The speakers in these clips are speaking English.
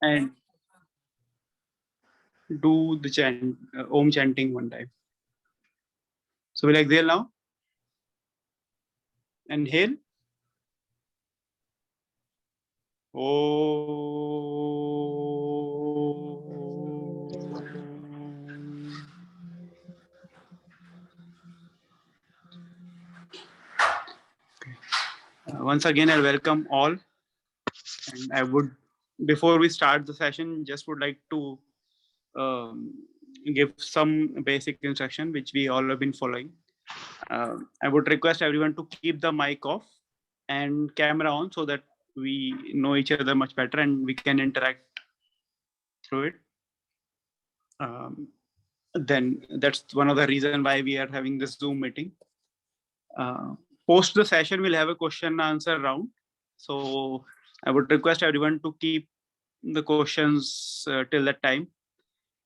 and do the chant, Om chanting one time. So we'll exhale now. Inhale. Once again, I welcome all. And I would, before we start the session, just would like to give some basic instruction which we all have been following. I would request everyone to keep the mic off and camera on so that we know each other much better and we can interact through it. Then that's one of the reasons why we are having this Zoom meeting. Post the session, we'll have a question and answer round. So I would request everyone to keep the questions till that time,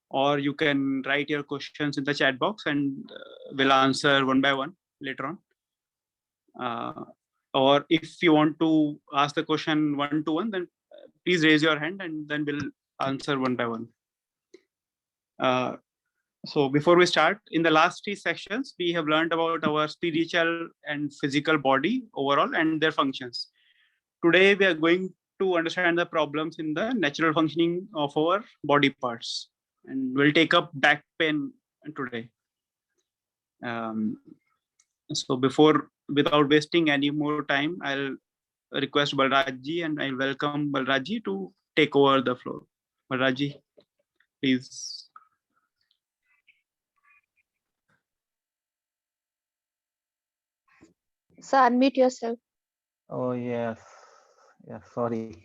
or you can write your questions in the chat box and we'll answer one by one later on. Or if you want to ask the question one to one, then please raise your hand and then we'll answer one by one. So before we start, in the last 3 sections, we have learned about our spiritual and physical body overall and their functions. Today, we are going to understand the problems in the natural functioning of our body parts. And we'll take up back pain today. So without wasting any more time, I'll request Balrajji and I welcome Balrajji to take over the floor. Balrajji, please. So unmute yourself. Oh, yes. Yeah, sorry.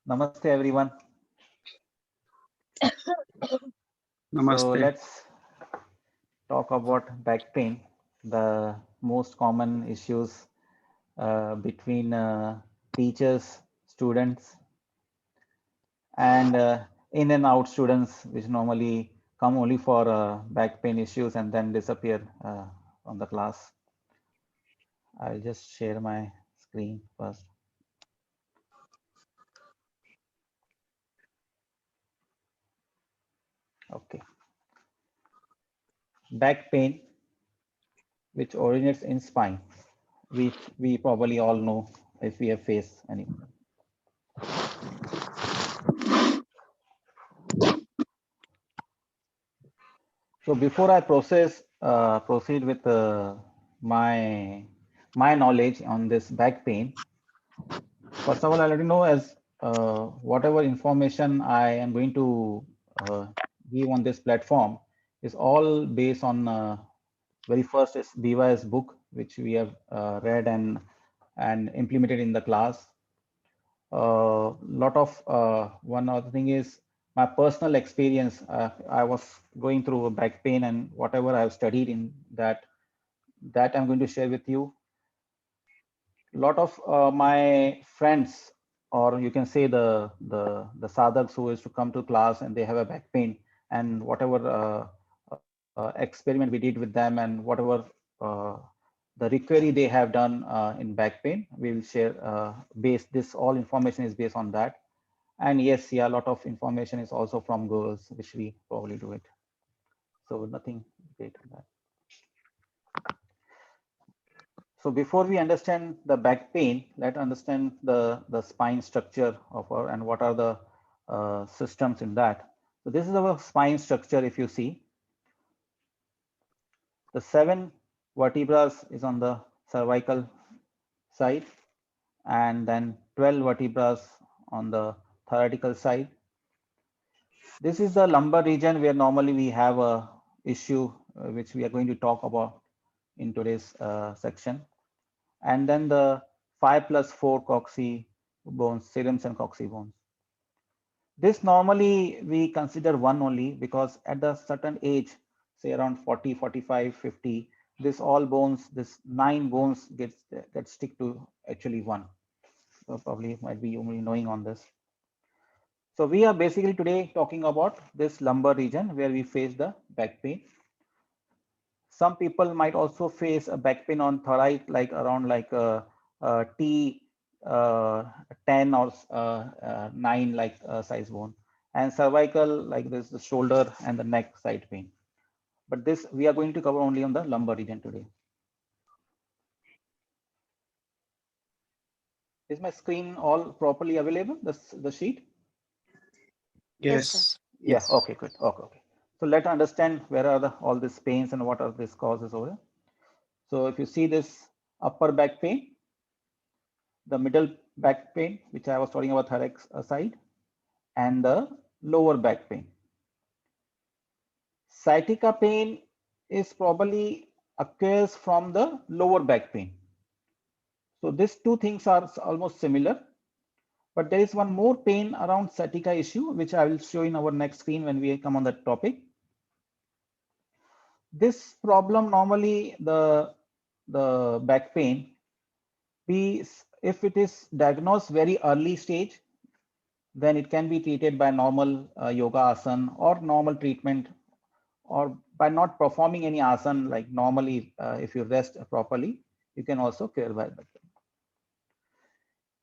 Namaste, everyone. Namaste. So let's talk about back pain, the most common issues between teachers, students, and in and out students, which normally come only for back pain issues and then disappear from the class. I'll just share my screen first. Okay. Back pain, which originates in spine, which we probably all know if we have faced any. So before I proceed with my knowledge on this back pain, first of all, I let you know as whatever information I am going to give on this platform is all based on very first is BYS book, which we have read and implemented in the class. Lot of one other thing is my personal experience. I was going through back pain and whatever I've studied in that I'm going to share with you. Lot of my friends, or you can say the sadhaks who is to come to class and they have a back pain, and whatever experiment we did with them and whatever the recovery they have done in back pain, we will share this all information is based on that. And yes, yeah, a lot of information is also from girls, which we probably do it. So nothing great with that. So before we understand the back pain, let's understand the spine structure of our and what are the systems in that. So this is our spine structure. If you see, the 7 vertebrae is on the cervical side, and then 12 vertebrae on the thoracic side. This is the lumbar region where normally we have a issue which we are going to talk about in today's section. And then the 5+4 cocci bones, serums and cocci bones. This normally we consider one only because at a certain age, say around 40, 45, 50, this all bones, this 9 bones get stick to actually one. So probably might be only knowing on this. So we are basically today talking about this lumbar region where we face the back pain. Some people might also face a back pain on thoracic, like around like T 10 or 9 like size bone, and cervical like this, the shoulder and the neck side pain. But this we are going to cover only on the lumbar region today. Is my screen all properly available, the sheet? Yes, sir. Yes. Yeah, Yes. okay, good. Okay. So let's understand where are all these pains and what are these causes over here. So if you see this upper back pain, the middle back pain, which I was talking about thorax side, and the lower back pain. Sciatica pain is probably occurs from the lower back pain. So these two things are almost similar, but there is one more pain around sciatica issue, which I will show in our next screen when we come on that topic. This problem normally the back pain, if it is diagnosed very early stage, then it can be treated by normal yoga asana or normal treatment, or by not performing any asana like normally. If you rest properly, you can also cure by back pain.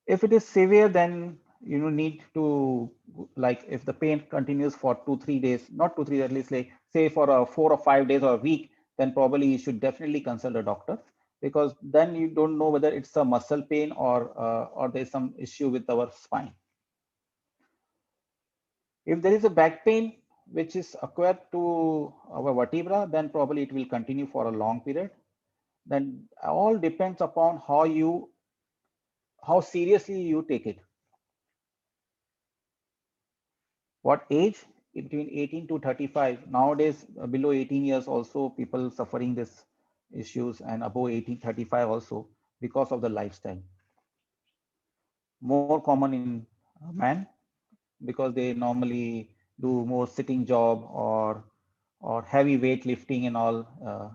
If it is severe, then you need to, like if the pain continues for 2-3 days, not 2-3 at least, like say for 4 or 5 days or a week, then probably you should definitely consult a doctor, because then you don't know whether it's a muscle pain or there's some issue with our spine. If there is a back pain which is acquired to our vertebra, then probably it will continue for a long period. Then all depends upon how seriously you take it. What age? Between 18 to 35. Nowadays, below 18 years also people suffering this issues, and above 18, 35 also, because of the lifestyle. More common in men, because they normally do more sitting job or heavy weight lifting and all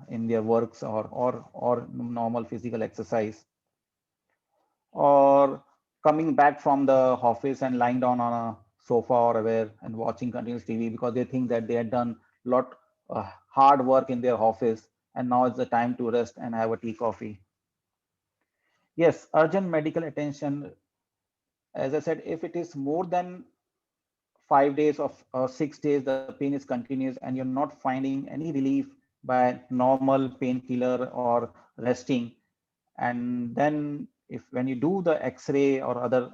in their works, or normal physical exercise, or coming back from the office and lying down on a sofa or where and watching continuous TV, because they think that they had done lot hard work in their office and now it's the time to rest and have a tea, coffee. Yes, urgent medical attention. As I said, if it is more than 5 days or 6 days, the pain is continuous and you're not finding any relief by normal painkiller or resting, and then if when you do the x-ray or other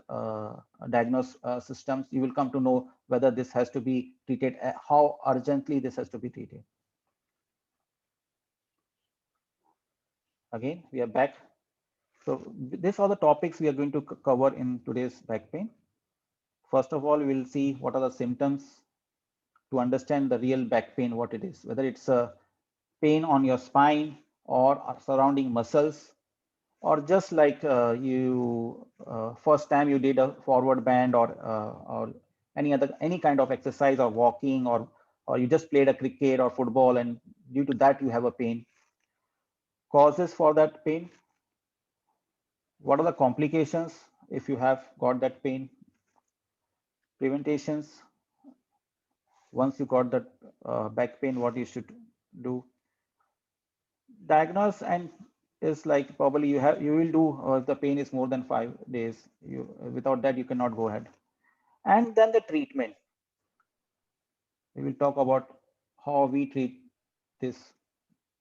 diagnose systems, you will come to know whether this has to be treated, how urgently this has to be treated. Again, we are back. So these are the topics we are going to cover in today's back pain. First of all, we'll see what are the symptoms to understand the real back pain, what it is, whether it's a pain on your spine or surrounding muscles, or just like you first time you did a forward bend or any kind of exercise or walking, or you just played a cricket or football and due to that you have a pain. Causes for that pain, what are the complications if you have got that pain, preventations once you got that back pain, what you should do, diagnose, and is like probably you will do if the pain is more than 5 days, you without that you cannot go ahead. And then the treatment, we will talk about how we treat this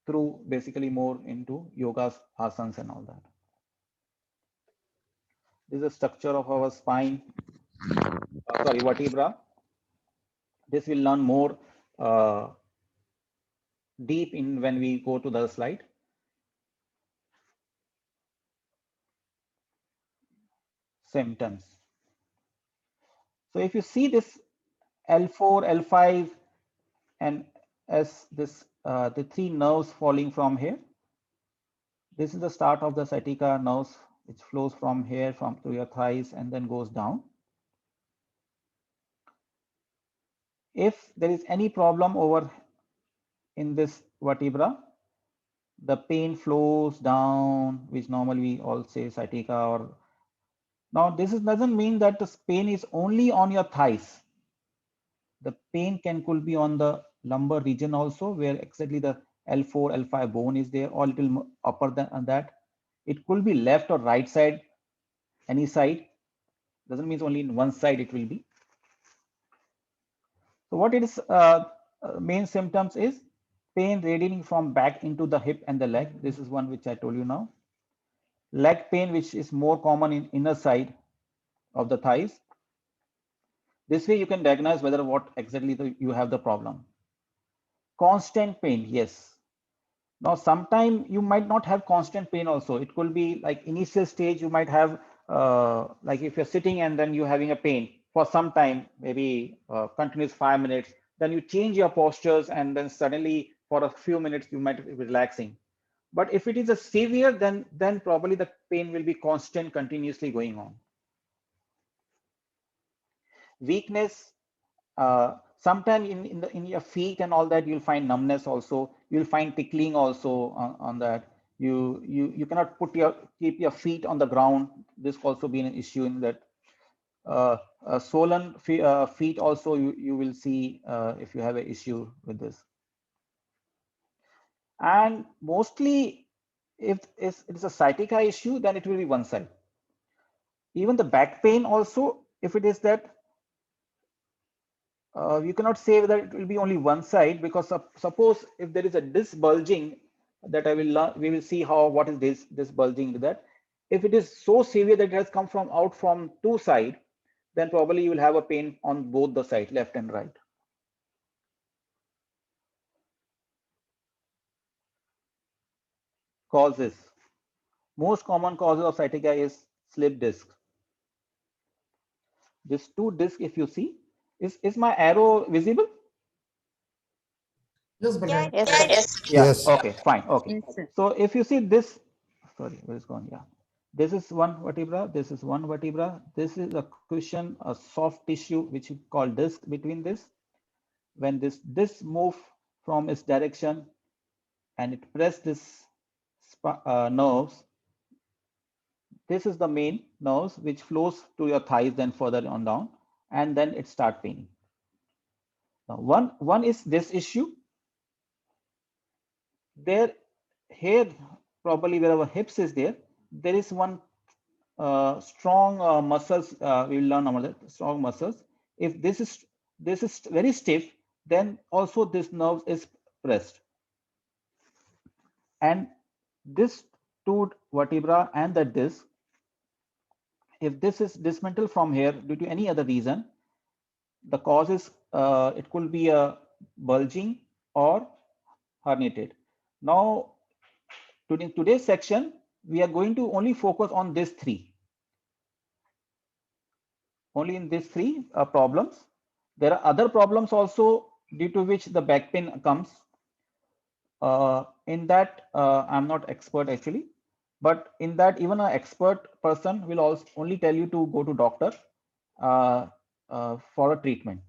through basically more into yogas, asanas and all that. This is the structure of our spine, sorry, vertebra. This will learn more deep in when we go to the slide. Symptoms. So if you see this L4, L5, and as this the three nerves falling from here, this is the start of the sciatica nerves, which flows from here from to your thighs and then goes down. If there is any problem over in this vertebra, the pain flows down, which normally we all say sciatica. Or now this doesn't mean that the pain is only on your thighs. The pain could be on the lumbar region also, where exactly the L4, L5 bone is there, or little upper than that. It could be left or right side. any side. Doesn't mean only in one side it will be. So what it is, main symptoms is pain radiating from back into the hip and the leg. This is one which I told you now. Leg pain, which is more common in inner side of the thighs. This way you can diagnose whether what exactly you have the problem. Constant pain, yes. Now, sometime you might not have constant pain also. It could be like initial stage, you might have, like if you're sitting and then you're having a pain for some time, maybe continuous 5 minutes, then you change your postures and then suddenly for a few minutes, you might be relaxing. But if it is a severe, then probably the pain will be constant, continuously going on. Weakness, sometime in your feet and all that, you'll find numbness also. You'll find tickling also on that. You cannot keep your feet on the ground. This also be an issue in that. Swollen feet also you will see if you have an issue with this. And mostly, if it's a sciatica issue, then it will be one side. Even the back pain also, if it is that, you cannot say that it will be only one side, because suppose if there is a disc bulging, that we will see what is this bulging with that. If it is so severe that it has come out from two sides, then probably you will have a pain on both the sides, left and right. Causes. Most common causes of sciatica is slip disc. This two disc, if you see, is my arrow visible? Yes, Bhagat. Yes, sir. Yes. Okay, fine. Okay. Yes, sir. So if you see this, sorry, where is gone? Yeah. This is one vertebra. This is one vertebra. This is a cushion, a soft tissue, which we call disc between this. When this move from its direction and it press this nerves, this is the main nerves which flows to your thighs, then further on down, and then it start paining. Now, one is this issue. There, here, probably where our hips is there is one strong muscles. We will learn about that, strong muscles. If this is very stiff, then also this nerve is pressed, and this two vertebra and the disc, if this is dismantled from here due to any other reason, the cause is it could be a bulging or herniated. Now, in today's section, we are going to only focus on these three. Only in these three problems. There are other problems also due to which the back pain comes. In that, I'm not expert actually, but in that, even an expert person will also only tell you to go to doctor for a treatment.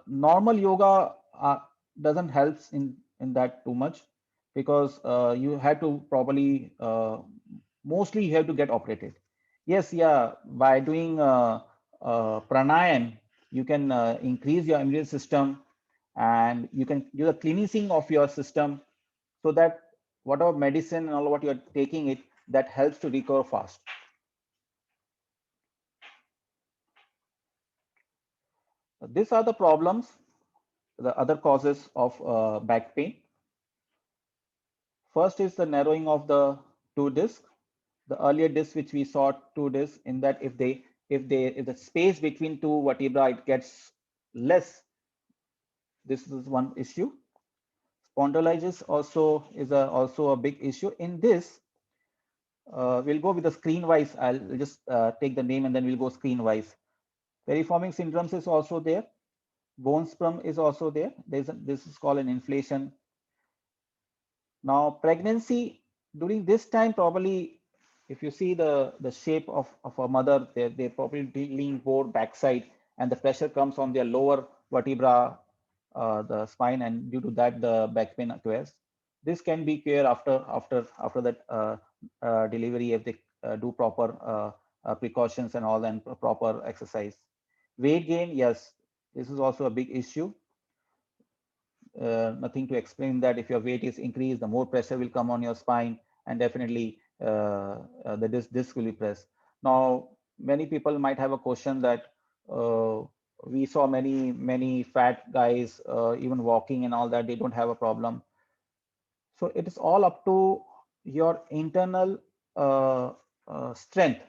Normal yoga doesn't help in that too much, because you have to probably mostly you have to get operated. Yes, yeah, by doing pranayam, you can increase your immune system, and you can do the cleansing of your system, so that whatever medicine and all what you're taking it, that helps to recover fast. These are the problems, the other causes of back pain. First is the narrowing of the two discs. The earlier disc which we saw, two discs, in that if the space between two vertebrae it gets less, this is one issue. Spondylitis also is also a big issue. In this, we'll go with the screen wise. I'll just take the name and then we'll go screen wise. Piriforming syndromes is also there. Bone sprum is also there. This is called an inflation. Now, pregnancy during this time, probably if you see the shape of a mother, they probably lean more backside, and the pressure comes on their lower vertebra, the spine, and due to that the back pain occurs. This can be cured after that delivery if they do proper precautions and all, and proper exercise. Weight gain, yes, this is also a big issue. Nothing to explain that. If your weight is increased, the more pressure will come on your spine, and definitely the disc will be pressed. Now, many people might have a question that we saw many fat guys even walking and all that, they don't have a problem. So it is all up to your internal strength.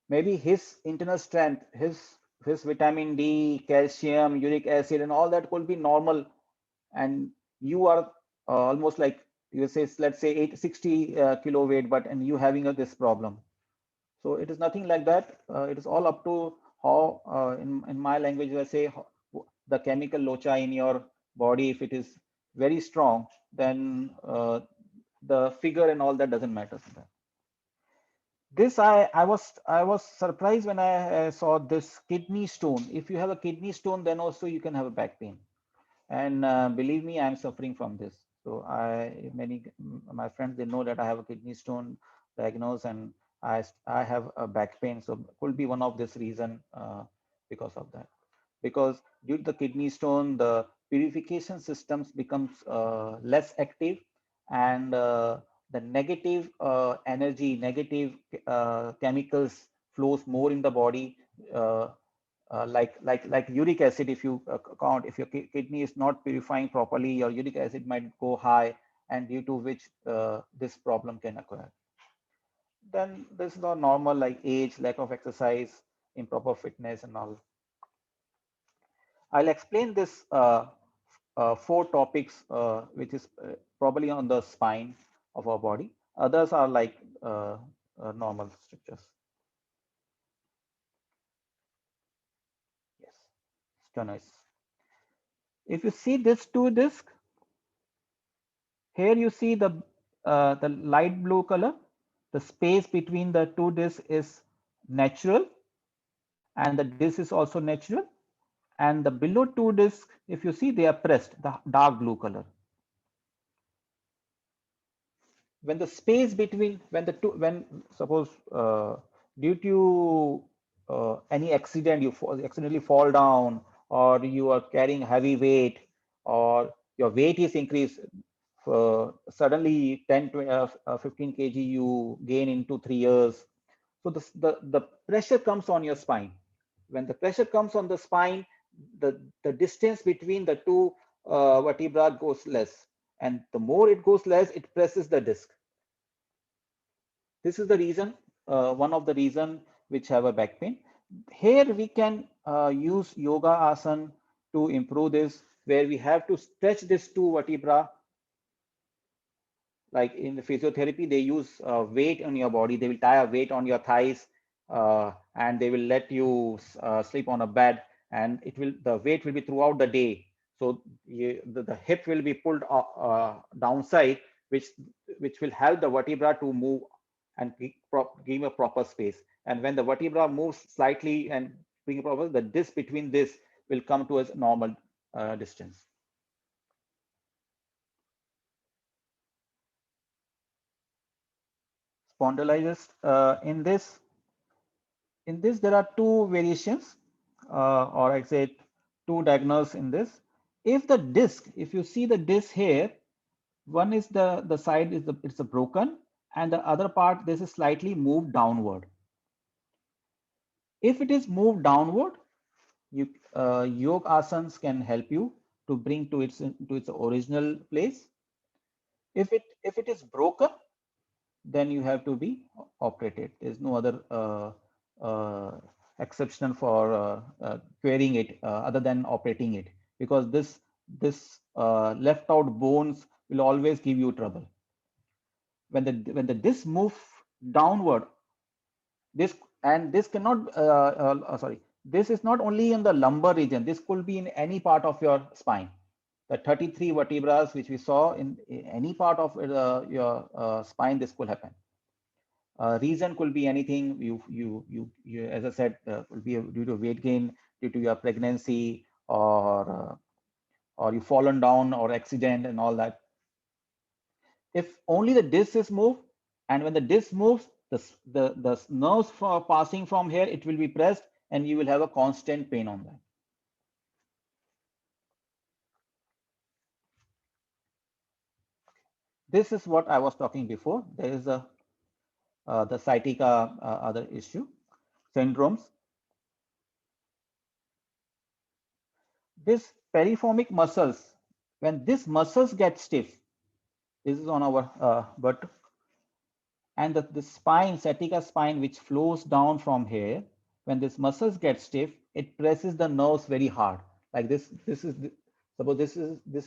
Maybe his internal strength, his vitamin D, calcium, uric acid, and all that could be normal, and you are almost like, you say, let's say 860 kilo weight, but and you having this problem. So it is nothing like that. It is all up to how, in my language, I say the chemical loci in your body. If it is very strong, then the figure and all that doesn't matter. This I was surprised when I saw this kidney stone. If you have a kidney stone, then also you can have a back pain. And believe me, I'm suffering from this. So many my friends, they know that I have a kidney stone diagnosed, and I have a back pain. So could be one of this reason because of that. Because due to the kidney stone, the purification systems becomes less active, and the negative energy, negative chemicals flows more in the body. Uh, like uric acid, if you count, if your kidney is not purifying properly, your uric acid might go high, and due to which this problem can occur. Then this is the normal, like age, lack of exercise, improper fitness and all. I'll explain this four topics which is probably on the spine of our body. Others are like normal structures. Yes, stenosis. If you see this two disc, here you see the light blue color. The space between the two discs is natural, and the disc is also natural. And the below two discs, if you see, they are pressed, the dark blue color. When the space between, when the two, when suppose due to any accident, you accidentally fall down, or you are carrying heavy weight, or your weight is increased, suddenly 10 to 15 kg you gain in 2-3 years. So the pressure comes on your spine. When the pressure comes on the spine, the distance between the two vertebrae goes less, and the more it goes less, it presses the disc. This is the reason, one of the reason which have a back pain. Here we can use yoga asana to improve this, where we have to stretch this two vertebra. Like in the physiotherapy, they use weight on your body. They will tie a weight on your thighs, and they will let you sleep on a bed, and the weight will be throughout the day. So the hip will be pulled downside, which will help the vertebra to move and give a proper space. And when the vertebra moves slightly and bring a proper, the disc between this will come to a normal distance. Spondylitis, in this there are two variations, or I say two diagnoses in this. If the disc, if you see the disc here, one is the side is it's a broken, and the other part, this is slightly moved downward. If it is moved downward, yoga asanas can help you to bring to its original place. If it is broken, then you have to be operated. There's no other exception for querying it other than operating it, because this left out bones will always give you trouble. When the disc move downward, this and this cannot sorry, this is not only in the lumbar region, this could be in any part of your spine. The 33 vertebrae which we saw in any part of your spine, this could happen. Reason could be anything. You as I said, could be due to weight gain, due to your pregnancy, or you fallen down, or accident and all that. If only the disc is moved, and when the disc moves, the nerves for passing from here, it will be pressed, and you will have a constant pain on that. This is what I was talking before. There is a the sciatica other issue, syndromes. This periformic muscles, when these muscles get stiff, this is on our butt, and the spine, sciatica spine, which flows down from here, when these muscles get stiff, it presses the nerves very hard. Like this. Suppose this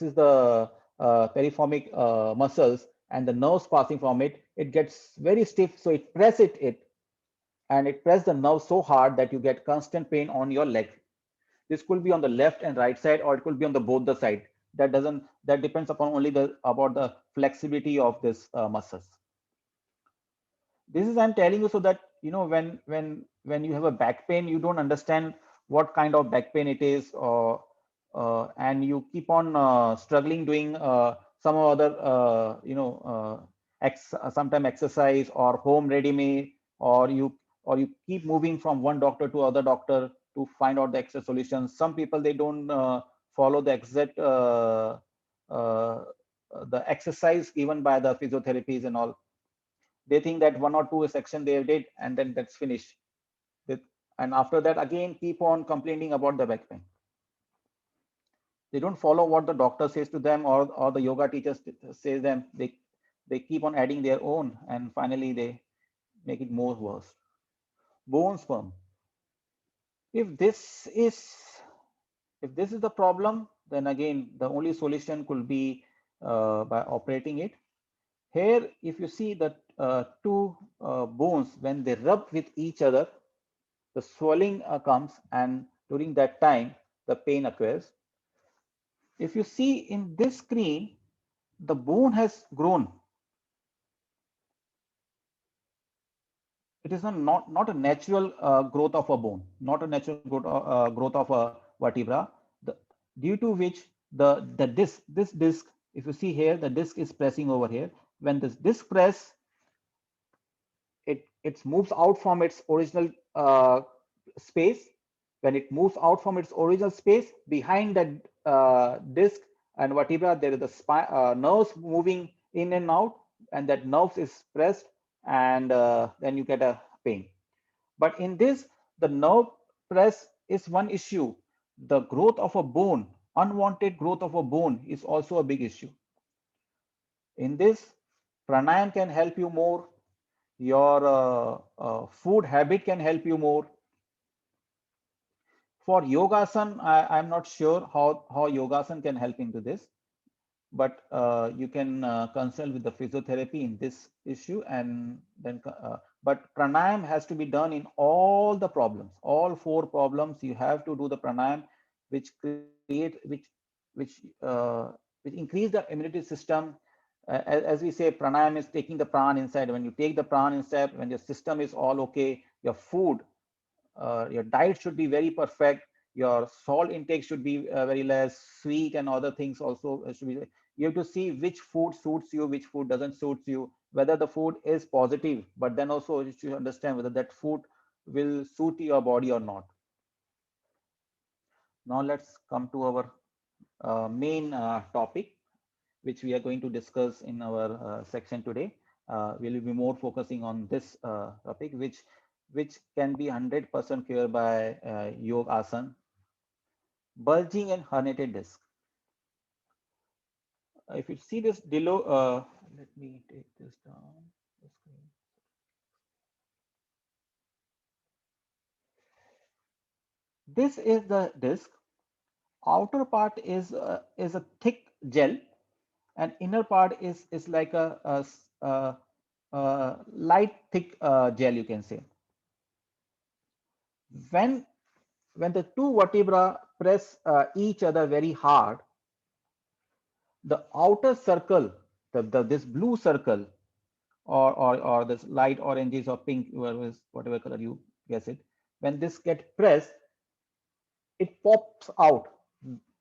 is the periformic muscles, and the nerves passing from it. It gets very stiff, so it and it press the nerve so hard that you get constant pain on your leg. This could be on the left and right side, or it could be on the both the side. That depends upon only about the flexibility of this muscles. This is I'm telling you so that when you have a back pain, you don't understand what kind of back pain it is, or and you keep on struggling doing some other sometime exercise or home ready made, or you keep moving from one doctor to other doctor to find out the exact solutions. Some people, they don't follow the exact the exercise given by the physiotherapies and all. They think that one or two section they did and then that's finished. And after that, again, keep on complaining about the back pain. They don't follow what the doctor says to them, or the yoga teachers say them. They keep on adding their own, and finally they make it more worse. Bone sperm. If this is the problem, then again the only solution could be by operating it. Here, if you see that two bones, when they rub with each other, the swelling comes, and during that time, the pain occurs. If you see in this screen, the bone has grown. It is not a natural growth of a bone, not a natural growth of a vertebra, due to which this disc, if you see here, the disc is pressing over here. When this disc press, it moves out from its original space. When it moves out from its original space, behind that disc and vertebra, there is the nerves moving in and out, and that nerves is pressed, and then you get a pain. But in this, the nerve press is one issue. The growth of a bone, unwanted growth of a bone, is also a big issue. In this, pranayam can help you more. Your food habit can help you more. For yogasan, I'm not sure how yogasan can help into this, but you can consult with the physiotherapy in this issue, and then but pranayam has to be done in all the problems, all 4 problems. You have to do the pranayam, which increase the immunity system. As we say, pranayam is taking the pran inside. When you take the pran inside, when your system is all okay, your food, your diet should be very perfect. Your salt intake should be very less. Sweet and other things also should be. You have to see which food suits you, which food doesn't suit you, whether the food is positive, but then also you should understand whether that food will suit your body or not. Now let's come to our main topic, which we are going to discuss in our section today. We'll be more focusing on this topic, which can be 100% cured by yoga asana, bulging and herniated disc. If you see this below, let me take this down the screen. This is the disc. Outer part is a thick gel, and inner part is like a light thick gel, you can say. When the two vertebra press each other very hard, the outer circle, this blue circle, or this light oranges or pink, whatever color you guess it, when this get pressed, it pops out.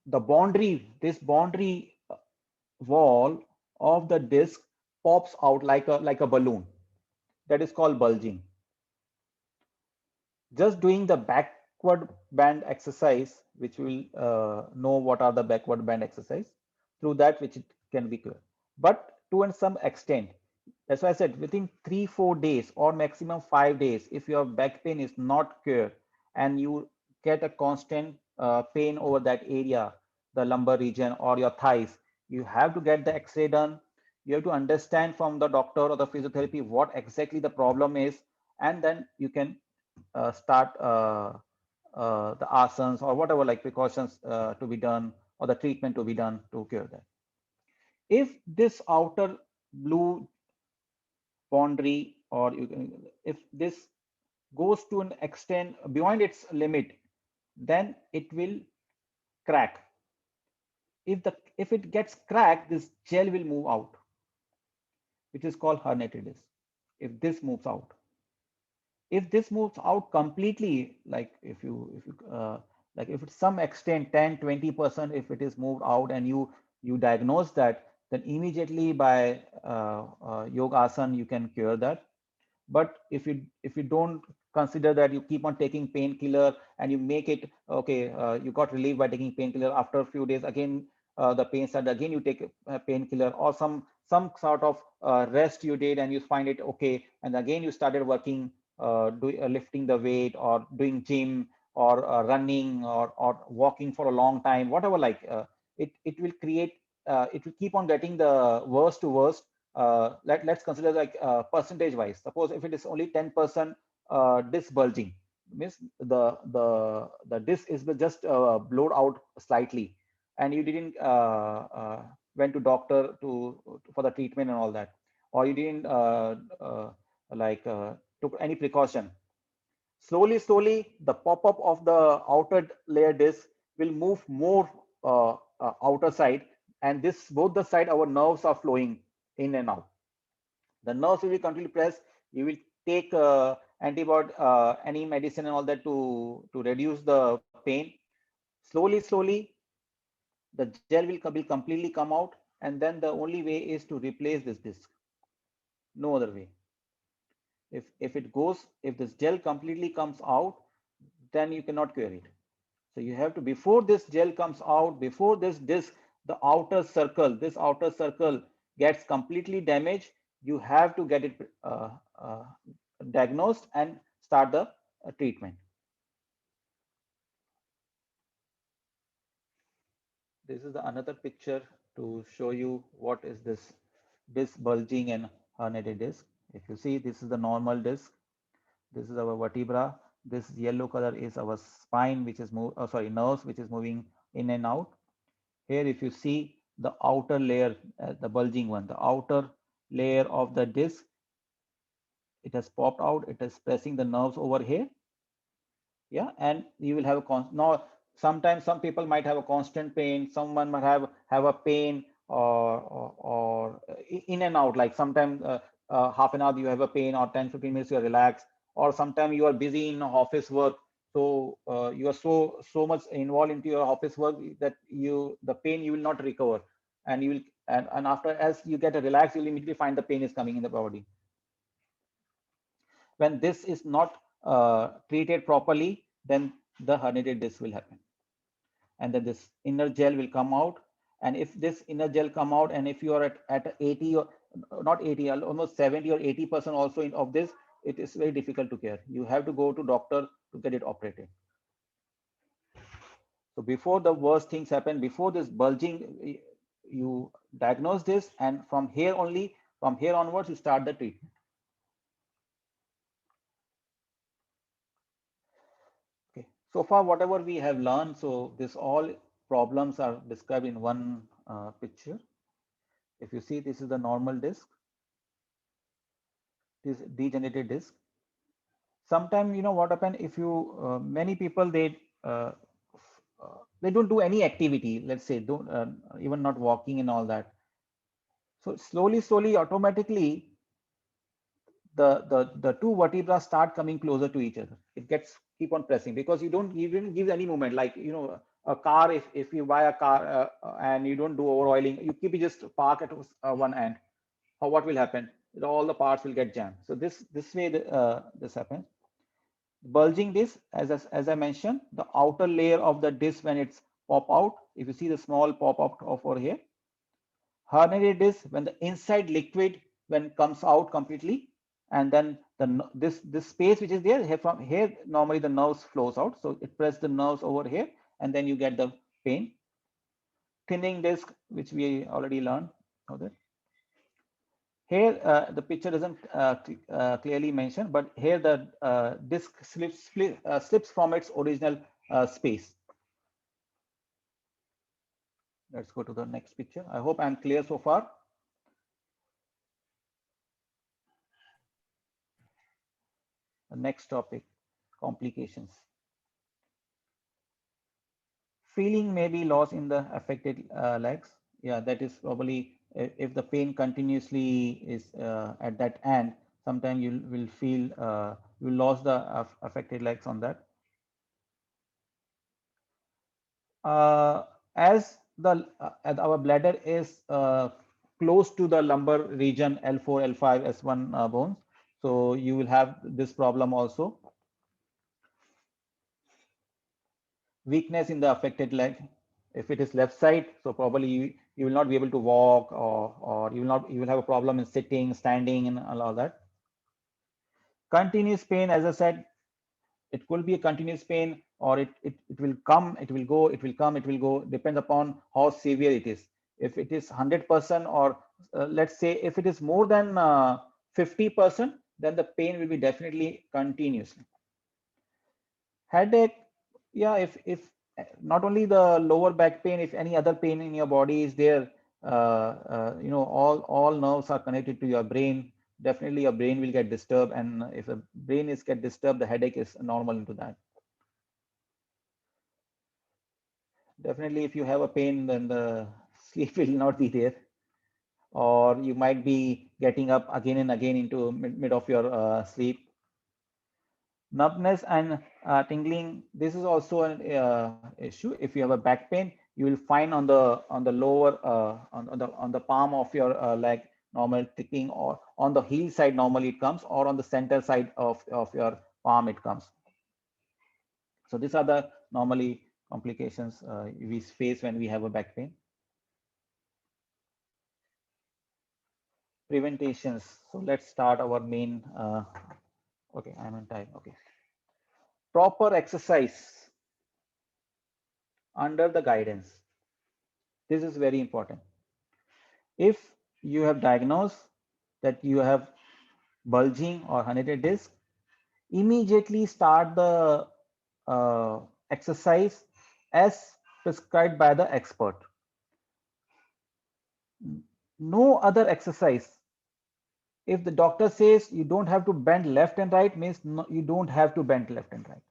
The this boundary wall of the disc pops out like a balloon. That is called bulging. Just doing the backward band exercise, which will know what are the backward band exercise, through that which it can be clear. But to some extent, That's why I said within 3-4 days or maximum 5 days, if your back pain is not cured and you get a constant pain over that area, the lumbar region or your thighs, you have to get the X-ray done. You have to understand from the doctor or the physiotherapy what exactly the problem is, and then you can start the asanas or whatever like precautions to be done or the treatment to be done to cure that. If this outer blue boundary or you can, if this goes to an extent beyond its limit, then it will crack. If it gets cracked, this gel will move out, which is called herniated disc. If this moves out, if this moves out completely, like like if it's some extent 10-20%, if it is moved out and you diagnose that, then immediately by yoga asana you can cure that. But if you don't consider that, you keep on taking painkiller and you make it okay, you got relief by taking painkiller, after a few days again the pain started again, you take a painkiller or some sort of rest you did and you find it okay, and again you started working, lifting the weight or doing gym or running or walking for a long time, whatever, like it will create, it will keep on getting the worst to worst. Let's consider like percentage wise. Suppose if it is only 10% disc bulging, means the disc is just blowed out slightly, and you didn't went to doctor for the treatment and all that, or you didn't like took any precaution. Slowly, the pop-up of the outer layer disc will move more outer side, and this both the side our nerves are flowing in and out. The nerves will be completely pressed. You will take antibiotic, any medicine and all that to reduce the pain. Slowly, the gel will completely come out, and then the only way is to replace this disc. No other way. If it goes, if this gel completely comes out, then you cannot cure it. So you have to, before this gel comes out, before this disc, the this outer circle gets completely damaged, you have to get it uh, diagnosed and start the treatment. This is the another picture to show you what is this disc bulging and herniated disc. If you see, this is the normal disc. This is our vertebra. This yellow color is our spine, which is nerves, which is moving in and out. Here, if you see the outer layer, the bulging one, the outer layer of the disc, it has popped out. It is pressing the nerves over here. Yeah, and you will have a now. Sometimes some people might have a constant pain. Someone might have a pain or in and out. Like sometimes half an hour you have a pain, or 10-15 minutes you are relaxed, or sometimes you are busy in office work. So you are so much involved into your office work that the pain you will not recover, and you will and after as you get a relax, you'll immediately find the pain is coming in the body. When this is not treated properly, then the herniated disc will happen, and then this inner gel will come out. And if this inner gel come out, and if you are at 80 or not 80, almost 70 or 80% also of this, it is very difficult to cure. You have to go to doctor to get it operated. So before the worst things happen, before this bulging, you diagnose this, and from here onwards, you start the treatment. Okay. So far, whatever we have learned, so this all problems are described in one picture. If you see, this is the normal disc, this degenerated disc. Sometimes, you know what happen, if you many people they don't do any activity, let's say don't even not walking and all that. So slowly, automatically, the two vertebrae start coming closer to each other. It gets keep on pressing because you didn't give any movement. Like, you know, a car, if you buy a car and you don't do over oiling, you keep it just park at one end. What will happen? All the parts will get jammed. So this way this happens. Bulging disc, as I mentioned, the outer layer of the disc when it's pop out. If you see the small pop out over here. Herniated disc, when the inside liquid when it comes out completely, and then this space which is there here, from here normally the nerves flows out, so it press the nerves over here, and then you get the pain. Thinning disc, which we already learned. Okay. Here the picture doesn't clearly mention, but here the disc slips from its original space. Let's go to the next picture. I hope I'm clear so far. The next topic, complications. Feeling may be lost in the affected legs. Yeah, that is probably if the pain continuously is at that end, sometimes you will feel you lost the affected legs on that. As our bladder is close to the lumbar region L4, L5, S1 bones, so you will have this problem also. Weakness in the affected leg. If it is left side, so probably you will not be able to walk, or you will have a problem in sitting, standing, and all that. Continuous pain, as I said, it could be a continuous pain, or it will come, it will go, it will come, it will go, depends upon how severe it is. If it is 100%, or let's say if it is more than 50%, then the pain will be definitely continuously. Headache, yeah, if not only the lower back pain, if any other pain in your body is there, you know, all nerves are connected to your brain. Definitely your brain will get disturbed, and if the brain is get disturbed, the headache is normal into that. Definitely if you have a pain, then the sleep will not be there, or you might be getting up again and again into mid of your sleep. Numbness and tingling, this is also an issue. If you have a back pain, you will find on the lower on the palm of your leg normal ticking, or on the heel side normally it comes, or on the center side of your palm it comes. So these are the normally complications we face when we have a back pain. Preventations. So let's start our main okay, I'm on time. Okay. Proper exercise under the guidance. This is very important. If you have diagnosed that you have bulging or herniated disc, immediately start the exercise as prescribed by the expert. No other exercise. If the doctor says you don't have to bend left and right, means no, you don't have to bend left and right.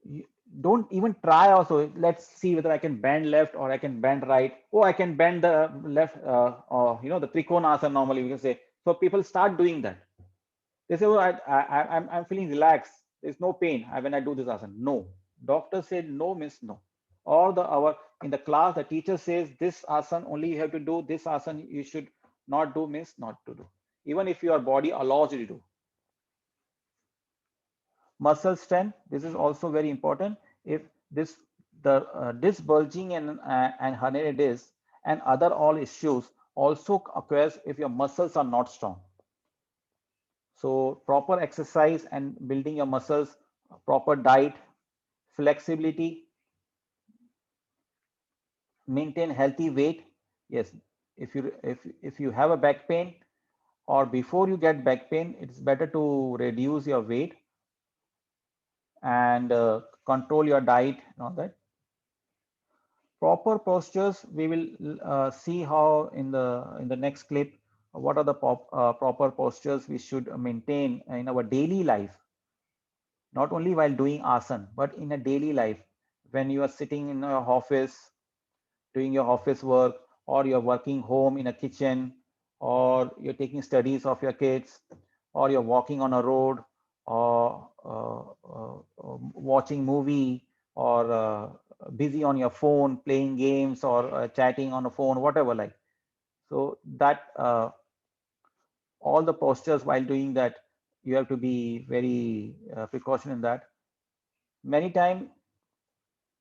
You don't even try also. Let's see whether I can bend left or I can bend right. Oh, I can bend the left, or you know, the trikonasana normally we can say. So people start doing that. They say, oh, I'm feeling relaxed. There's no pain when I do this asana. No, doctor said no means no. Or in the class, the teacher says this asana only you have to do, this asana you should not do means not to do, even if your body allows you to do. Muscle strength, this is also very important. If this bulging and herniated disc and other all issues also occurs if your muscles are not strong. So proper exercise and building your muscles, proper diet, flexibility, maintain healthy weight. Yes, if you have a back pain, or before you get back pain, it's better to reduce your weight and control your diet and all that. Proper postures, we will see how in the next clip what are the proper postures we should maintain in our daily life, not only while doing asana, but in a daily life when you are sitting in your office doing your office work, or you're working home in a kitchen, or you're taking studies of your kids, or you're walking on a road, or watching movie, or busy on your phone playing games, or chatting on a phone, whatever like. So that all the postures while doing that, you have to be very precaution in that. Many times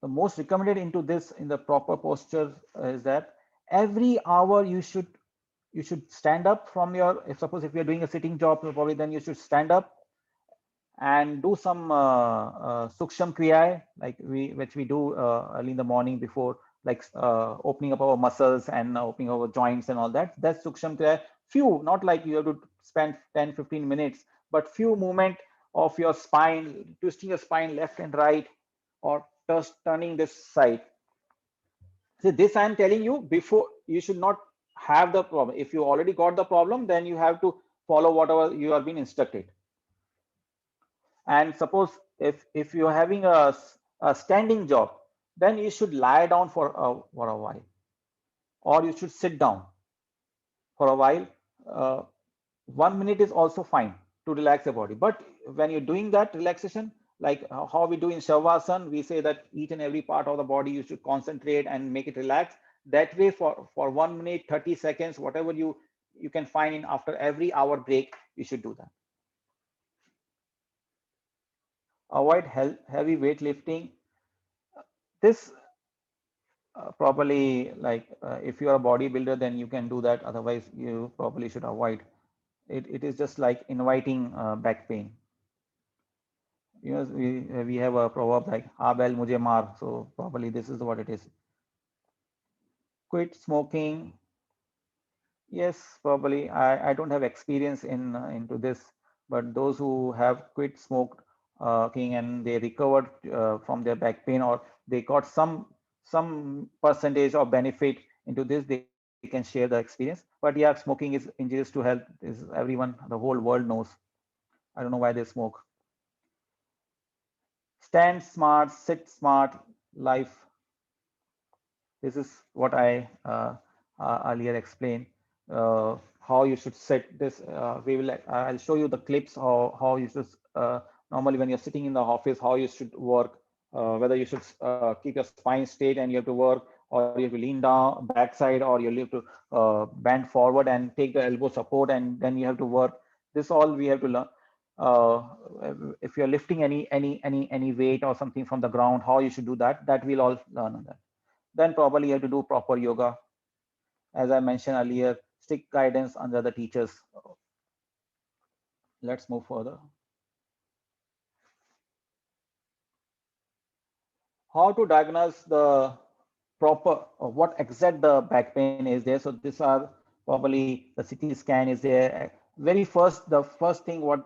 the most recommended into this in the proper posture is that every hour you should you should stand up from your, if suppose if you're doing a sitting job, probably then you should stand up and do some suksham kriya, like which we do early in the morning before, like opening up our muscles and opening our joints and all that. That's suksham kriya. Few, not like you have to spend 10-15 minutes, but few movement of your spine, twisting your spine left and right, or just turning this side. So this I am telling you before. You should not have the problem. If you already got the problem, then you have to follow whatever you are being instructed. And suppose if you're having a standing job, then you should lie down for a while, or you should sit down for a while. 1 minute is also fine to relax the body. But when you're doing that relaxation, like how we do in Shavasana, we say that each and every part of the body you should concentrate and make it relax. That way, for 1 minute, 30 seconds, whatever you can find in after every hour break, you should do that. Avoid heavy weightlifting. This probably, like if you are a bodybuilder, then you can do that. Otherwise, you probably should avoid. It is just like inviting back pain. You know, we have a proverb like "Abel mujhe maar," so probably this is what it is. Quit smoking. Yes, probably. I don't have experience in into this, but those who have quit smoking and they recovered from their back pain, or they got some percentage of benefit into this, they can share the experience. But yeah, smoking is injurious to health. Is everyone, the whole world knows. I don't know why they smoke. Stand smart, sit smart, life. This is what I earlier explained. How you should set this. I'll show you the clips how you should normally when you're sitting in the office, how you should work. Whether you should keep your spine straight and you have to work, or you have to lean down backside, or you have to bend forward and take the elbow support, and then you have to work. This all we have to learn. Uh, if you're lifting any weight or something from the ground, how you should do that. That we'll all learn on that. Then probably you have to do proper yoga. As I mentioned earlier, strict guidance under the teachers. Let's move further. How to diagnose the proper, what exact the back pain is there. So these are probably the CT scan is there. The first thing what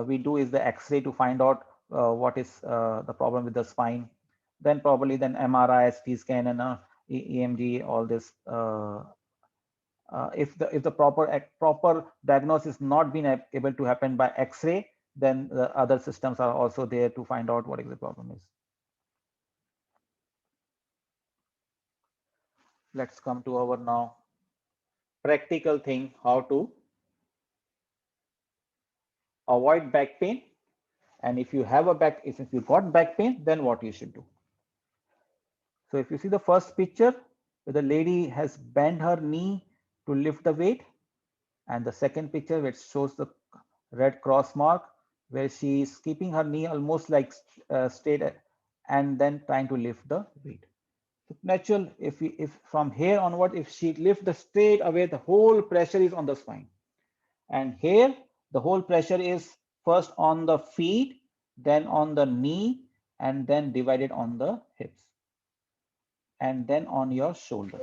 we do is the X-ray to find out what is the problem with the spine. Then probably then MRI, CT scan, and EMG, all this. If the proper diagnosis is not been able to happen by X-ray, then the other systems are also there to find out what the problem is. Let's come to our now practical thing, how to avoid back pain. And if you have if you got back pain, then what you should do. So if you see the first picture, where the lady has bent her knee to lift the weight, and the second picture which shows the red cross mark, where she is keeping her knee almost like straight and then trying to lift the weight. So natural, if from here onward, if she lift the straight away, the whole pressure is on the spine. And here, the whole pressure is first on the feet, then on the knee, and then divided on the hips, and then on your shoulder.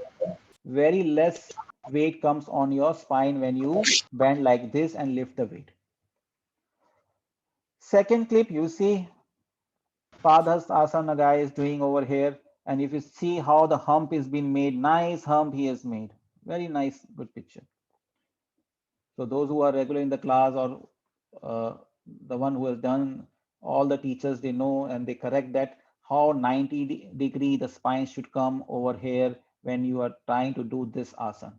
Very less weight comes on your spine when you bend like this and lift the weight. Second clip, you see Padhasana guy is doing over here. And if you see how the hump is being made, nice hump he has made. Very nice, good picture. So those who are regular in the class, or the one who has done, all the teachers, they know and they correct that how 90-degree the spine should come over here when you are trying to do this asana.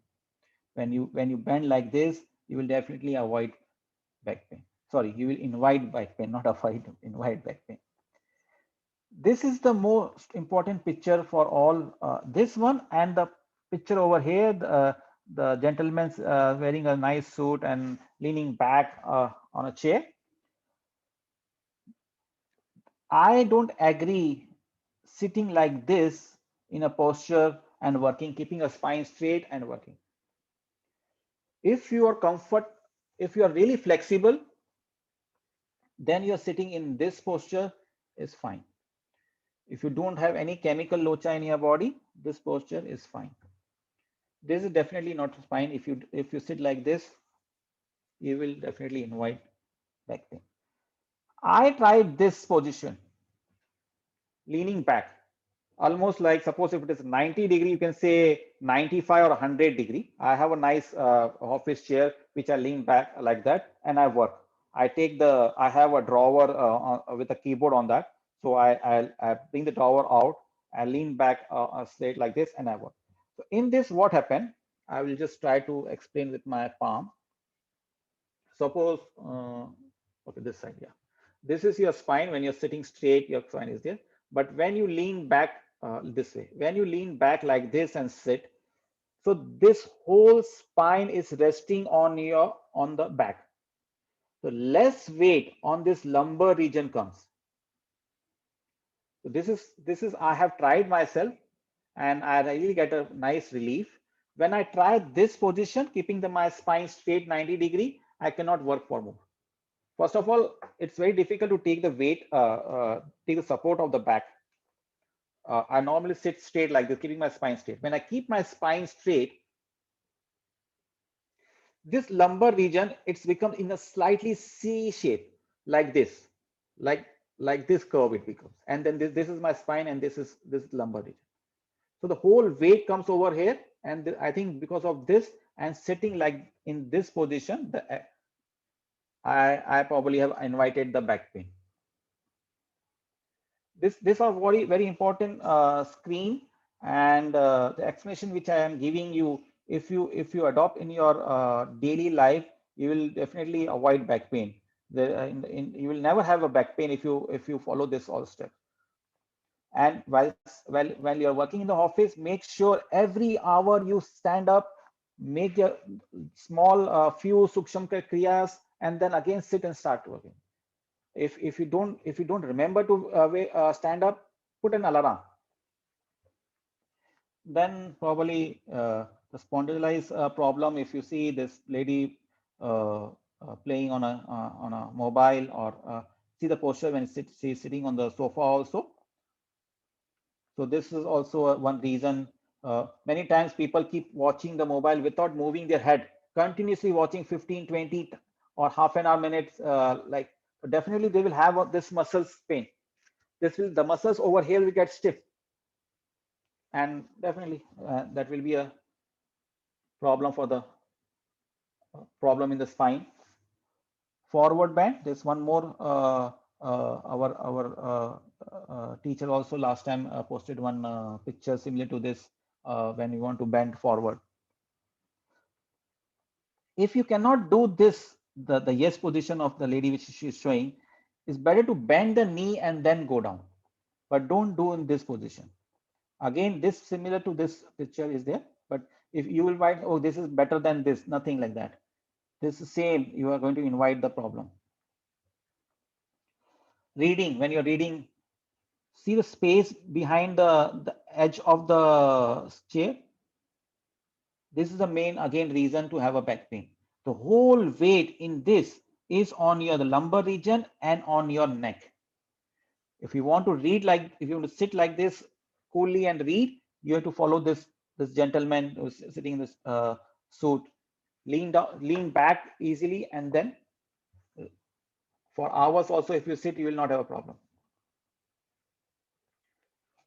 When you bend like this, you will definitely avoid back pain. Sorry, you will invite back pain, not avoid, invite back pain. This is the most important picture for all. This one and the picture over here, the gentleman's wearing a nice suit and leaning back on a chair. I don't agree sitting like this in a posture and working, keeping a spine straight and working. If you are really flexible, then you're sitting in this posture is fine. If you don't have any chemical locha in your body, this posture is fine. This is definitely not fine. If you sit like this, you will definitely invite back pain. I tried this position, leaning back, almost like, suppose if it is 90 degree, you can say 95 or 100 degree. I have a nice office chair which I lean back like that, and I work. I have a drawer with a keyboard on that. So I bring the drawer out, I lean back straight like this, and I work. So in this, what happened? I will just try to explain with my palm. Suppose, okay, this side, yeah. This is your spine. When you're sitting straight, your spine is there. But when you lean back this way, when you lean back like this and sit, so this whole spine is resting on the back. So less weight on this lumbar region comes. So this is I have tried myself, and I really get a nice relief. When I try this position, keeping my spine straight 90 degree, I cannot work for more. First of all, it's very difficult to take the weight, take the support of the back. I normally sit straight like this, keeping my spine straight. When I keep my spine straight, this lumbar region, it's become in a slightly C shape, like this, like this curve it becomes. And then this is my spine, and this is lumbar region. So the whole weight comes over here, and I think because of this and sitting like in this position, I probably have invited the back pain. This is very, very important screen, and the explanation which I am giving you, if you adopt in your daily life, you will definitely avoid back pain. You will never have a back pain if you follow this all steps. And while you're working in the office, make sure every hour you stand up, make a small few suksham kriyas, and then again sit and start working. If you don't remember to stand up, put an alarm. Then probably the spondylitis problem. If you see this lady playing on a mobile, or see the posture when she's sitting on the sofa also. So this is also one reason. Many times people keep watching the mobile without moving their head, continuously watching 15, 20 or half an hour minutes, like definitely they will have this muscles pain. The muscles over here will get stiff, and definitely that will be a problem for the problem in the spine. Forward bend. There's one more. Our teacher also last time posted one picture similar to this when you want to bend forward. If you cannot do this, the yes position of the lady which she is showing, it's better to bend the knee and then go down, but don't do in this position. Again, this similar to this picture is there, but if you will find, oh, this is better than this, nothing like that. This is same, you are going to invite the problem. Reading, when you're reading, see the space behind the edge of the chair. This is the main, again, reason to have a back pain. The whole weight in this is on the lumbar region and on your neck. If you want to read if you want to sit like this coolly and read, you have to follow this gentleman who's sitting in this suit. Lean back easily, and then for hours also, if you sit, you will not have a problem.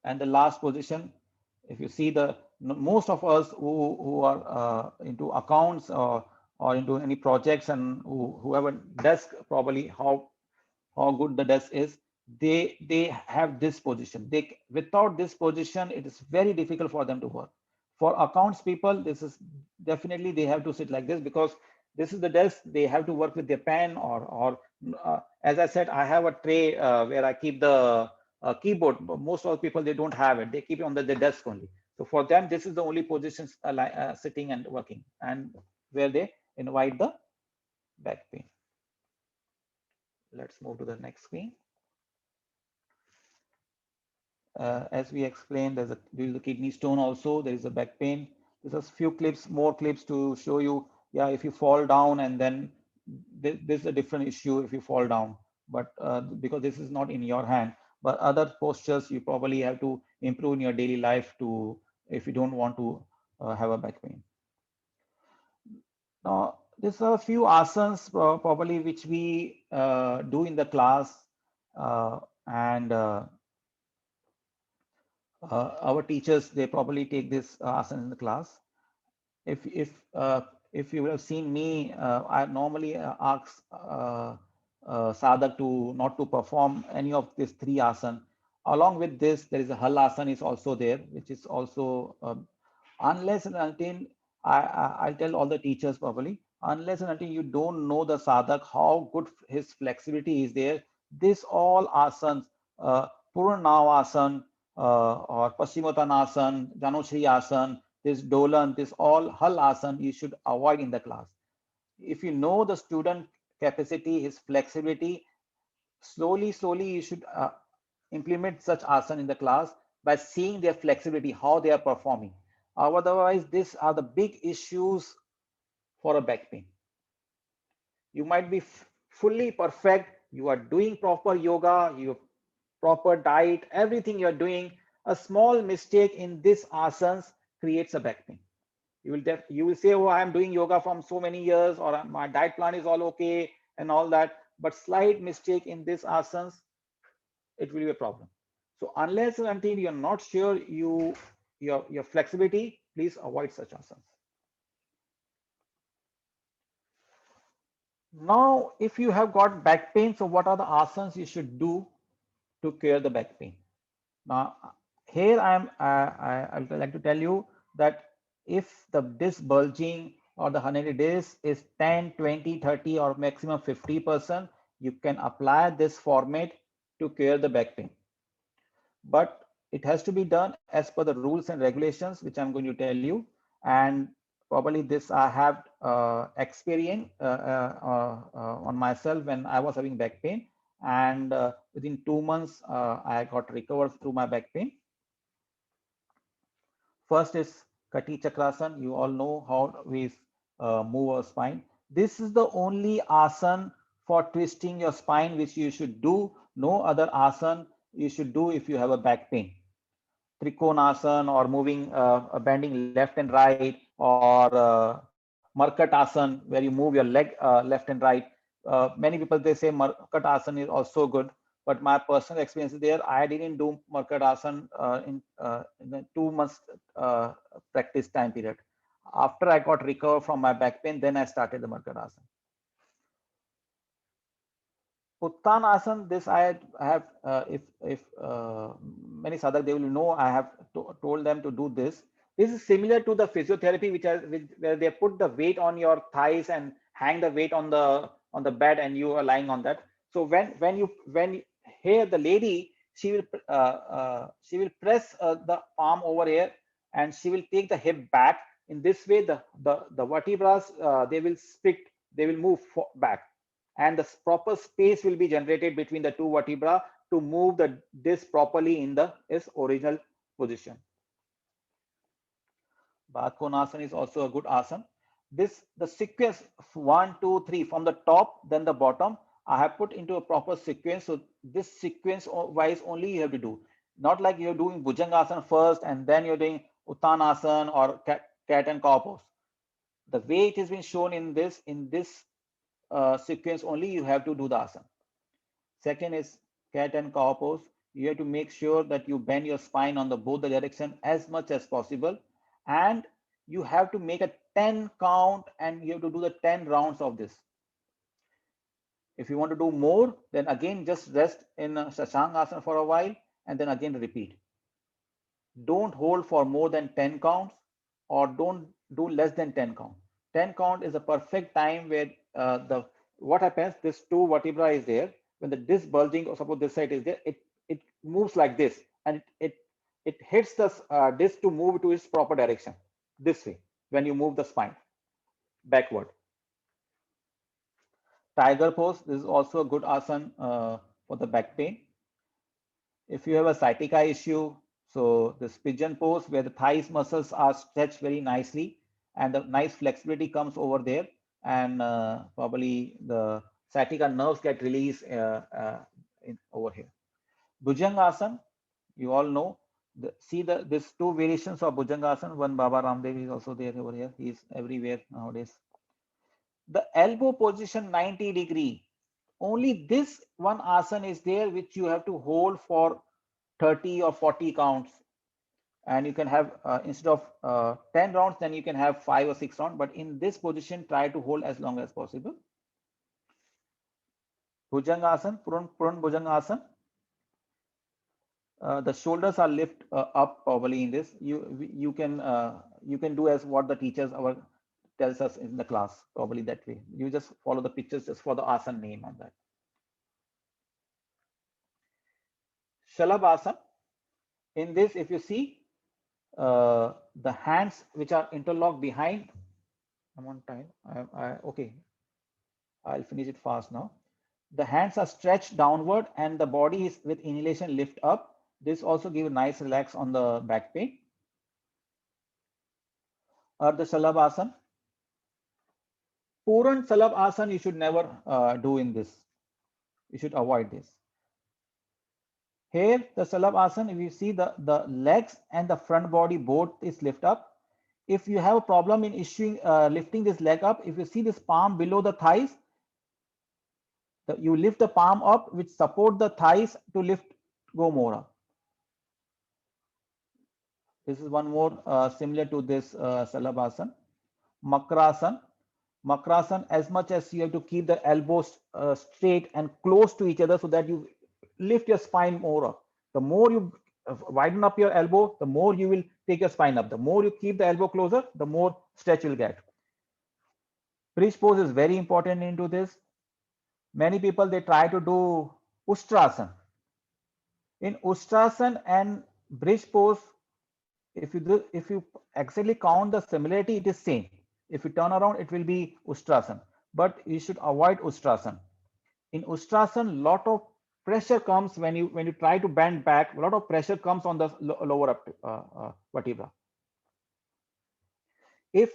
And the last position, if you see most of us who are into accounts or into any projects, and who have a desk, probably how good the desk is, they have this position. Without this position, it is very difficult for them to work. For accounts people, this is definitely, they have to sit like this, because this is the desk. They have to work with their pen, or as I said, I have a tray where I keep the keyboard. But most of the people, they don't have it. They keep it on the desk only. So for them, this is the only positions sitting and working, and where they invite the back pain. Let's move to the next screen. As we explained, due to the kidney stone also, there is a back pain. This is few clips, more clips to show you Yeah, if you fall down, and then this is a different issue if you fall down, but because this is not in your hand. But other postures you probably have to improve in your daily life to, if you don't want to have a back pain. Now, there's a few asanas probably which we do in the class, and our teachers, they probably take this asana in the class. If you would have seen me, I normally ask sadhak to not to perform any of these three asana. Along with this, there is a hal asana is also there, which is also unless and until I'll tell all the teachers probably, unless and until you don't know the sadhak, how good his flexibility is there, this all asanas, Purnavasana or Paschimottanasana, Janushri asana, this dolan, this all hal asana you should avoid in the class. If you know the student capacity, his flexibility, slowly you should implement such asana in the class by seeing their flexibility, how they are performing. Otherwise, these are the big issues for a back pain. You might be fully perfect, you are doing proper yoga, you proper diet, everything you're doing, a small mistake in this asanas creates a back pain. You will say, oh, I am doing yoga from so many years, or my diet plan is all okay and all that, but slight mistake in this asanas, it will be a problem. So unless and until you're not sure your flexibility, please avoid such asanas. Now, if you have got back pain, so what are the asanas you should do to cure the back pain? Now, here I would like to tell you that if the disc bulging or the herniated disc is 10, 20, 30, or maximum 50%, you can apply this format to cure the back pain. But it has to be done as per the rules and regulations, which I'm going to tell you. And probably this I have experienced on myself when I was having back pain. And within 2 months, I got recovered through my back pain. First is Kati Chakrasana. You all know how we move our spine. This is the only asana for twisting your spine which you should do. No other asana you should do if you have a back pain. Trikonasana, or moving, bending left and right, or Markatasana, where you move your leg left and right. Many people, they say Markatasana is also good, but my personal experience is there, I didn't do Markatasana in the 2 months practice time period. After I got recovered from my back pain, then I started the Markatasana. Uttanasana, this I have, if many sadhak, they will know, I have told them to do this. This is similar to the physiotherapy, where they put the weight on your thighs and hang the weight on the bed, and you are lying on that. So when here the lady, she will press the arm over here, and she will take the hip back. In this way, the vertebrae, they will split, they will move back, and the proper space will be generated between the two vertebrae to move the disc properly in its original position. Konasana is also a good asana. The sequence 1, 2, 3 from the top, then the bottom, I have put into a proper sequence. So this sequence wise only you have to do. Not like you're doing Bhujangasana first and then you're doing Uttanasana or cat and cow pose. The way it has been shown in this sequence only you have to do the asana. Second is cat and cow pose. You have to make sure that you bend your spine on both the direction as much as possible, and you have to make a 10 count, and you have to do the 10 rounds of this. If you want to do more, then again just rest in Shashank asana for a while and then again repeat. Don't hold for more than 10 counts, or don't do less than 10 count. 10 count is a perfect time where what happens, this two vertebra is there. When the disc bulging, or suppose this side is there, it moves like this, and it hits the disc to move to its proper direction this way when you move the spine backward. Tiger pose, this is also a good asana for the back pain. If you have a sciatica issue, so this pigeon pose, where the thighs muscles are stretched very nicely, and the nice flexibility comes over there, and probably the sciatica nerves get released over here. Bhujangasana, you all know. This two variations of Bhujangasana. One Baba Ramdev is also there over here. He is everywhere nowadays. The elbow position 90-degree. Only this one asana is there which you have to hold for 30 or 40 counts, and you can have instead of 10 rounds, then you can have 5 or 6 rounds. But in this position, try to hold as long as possible. Bhujangasana, Purun Bhujangasana. The shoulders are lift up probably in this. You can do as what the teachers tells us in the class, probably that way. You just follow the pictures just for the asana name on that. Shalabhasana. In this, if you see the hands which are interlocked behind, I'm on time. Okay, I'll finish it fast now. The hands are stretched downward and the body is with inhalation lift up. This also gives a nice relax on the back pain. Ardha Shalabhasana. Puran Shalabhasana you should never do in this. You should avoid this. Here, the Shalabhasana, if you see the legs and the front body both is lift up. If you have a problem in lifting this leg up, if you see this palm below the thighs, you lift the palm up, which support the thighs to lift, go more up. This is one more similar to this Shalabhasana. Makrasana. Makrasana, as much as you have to keep the elbows straight and close to each other so that you lift your spine more up. The more you widen up your elbow, the more you will take your spine up. The more you keep the elbow closer, the more stretch you'll get. Bridge pose is very important into this. Many people, they try to do Ustrasana. In Ustrasana and bridge pose, if you exactly count the similarity, it is same. If you turn around, it will be Ustrasana. But you should avoid Ustrasana. In Ustrasana, lot of pressure comes when you try to bend back. A lot of pressure comes on the lower vertebra. If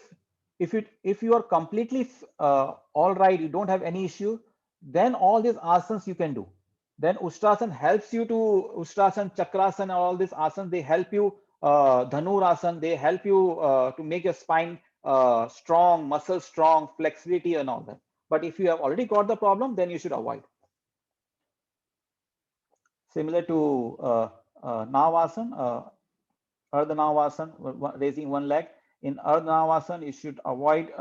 you are completely all right, you don't have any issue, then all these asanas you can do. Then Ustrasana helps you to Ustrasana, Chakrasana, all these asanas, they help you. Dhanurasana, they help you to make your spine strong, muscle strong, flexibility and all that. But if you have already got the problem, then you should avoid. Similar to Navasana, Ardha Navasana, raising one leg. In Ardha Navasana, you should avoid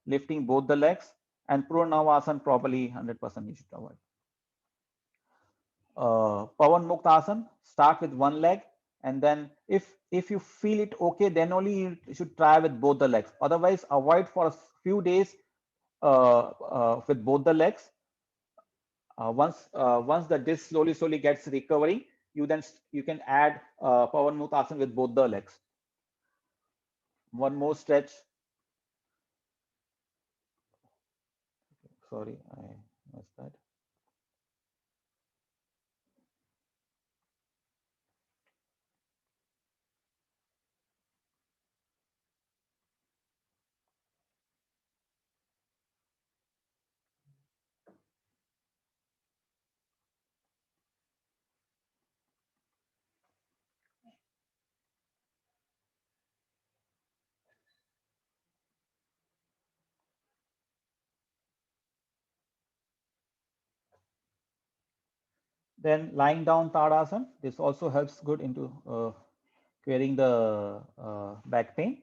lifting both the legs, and Purna Navasana probably 100% you should avoid. Pavan Muktasana, start with one leg, and then if you feel it okay, then only you should try with both the legs. Otherwise, avoid for a few days with both the legs. Once the disc slowly gets recovering, you can add Pavan Muktasana with both the legs. One more stretch. Sorry, I missed that. Then lying down Tadasana, this also helps good into clearing the back pain.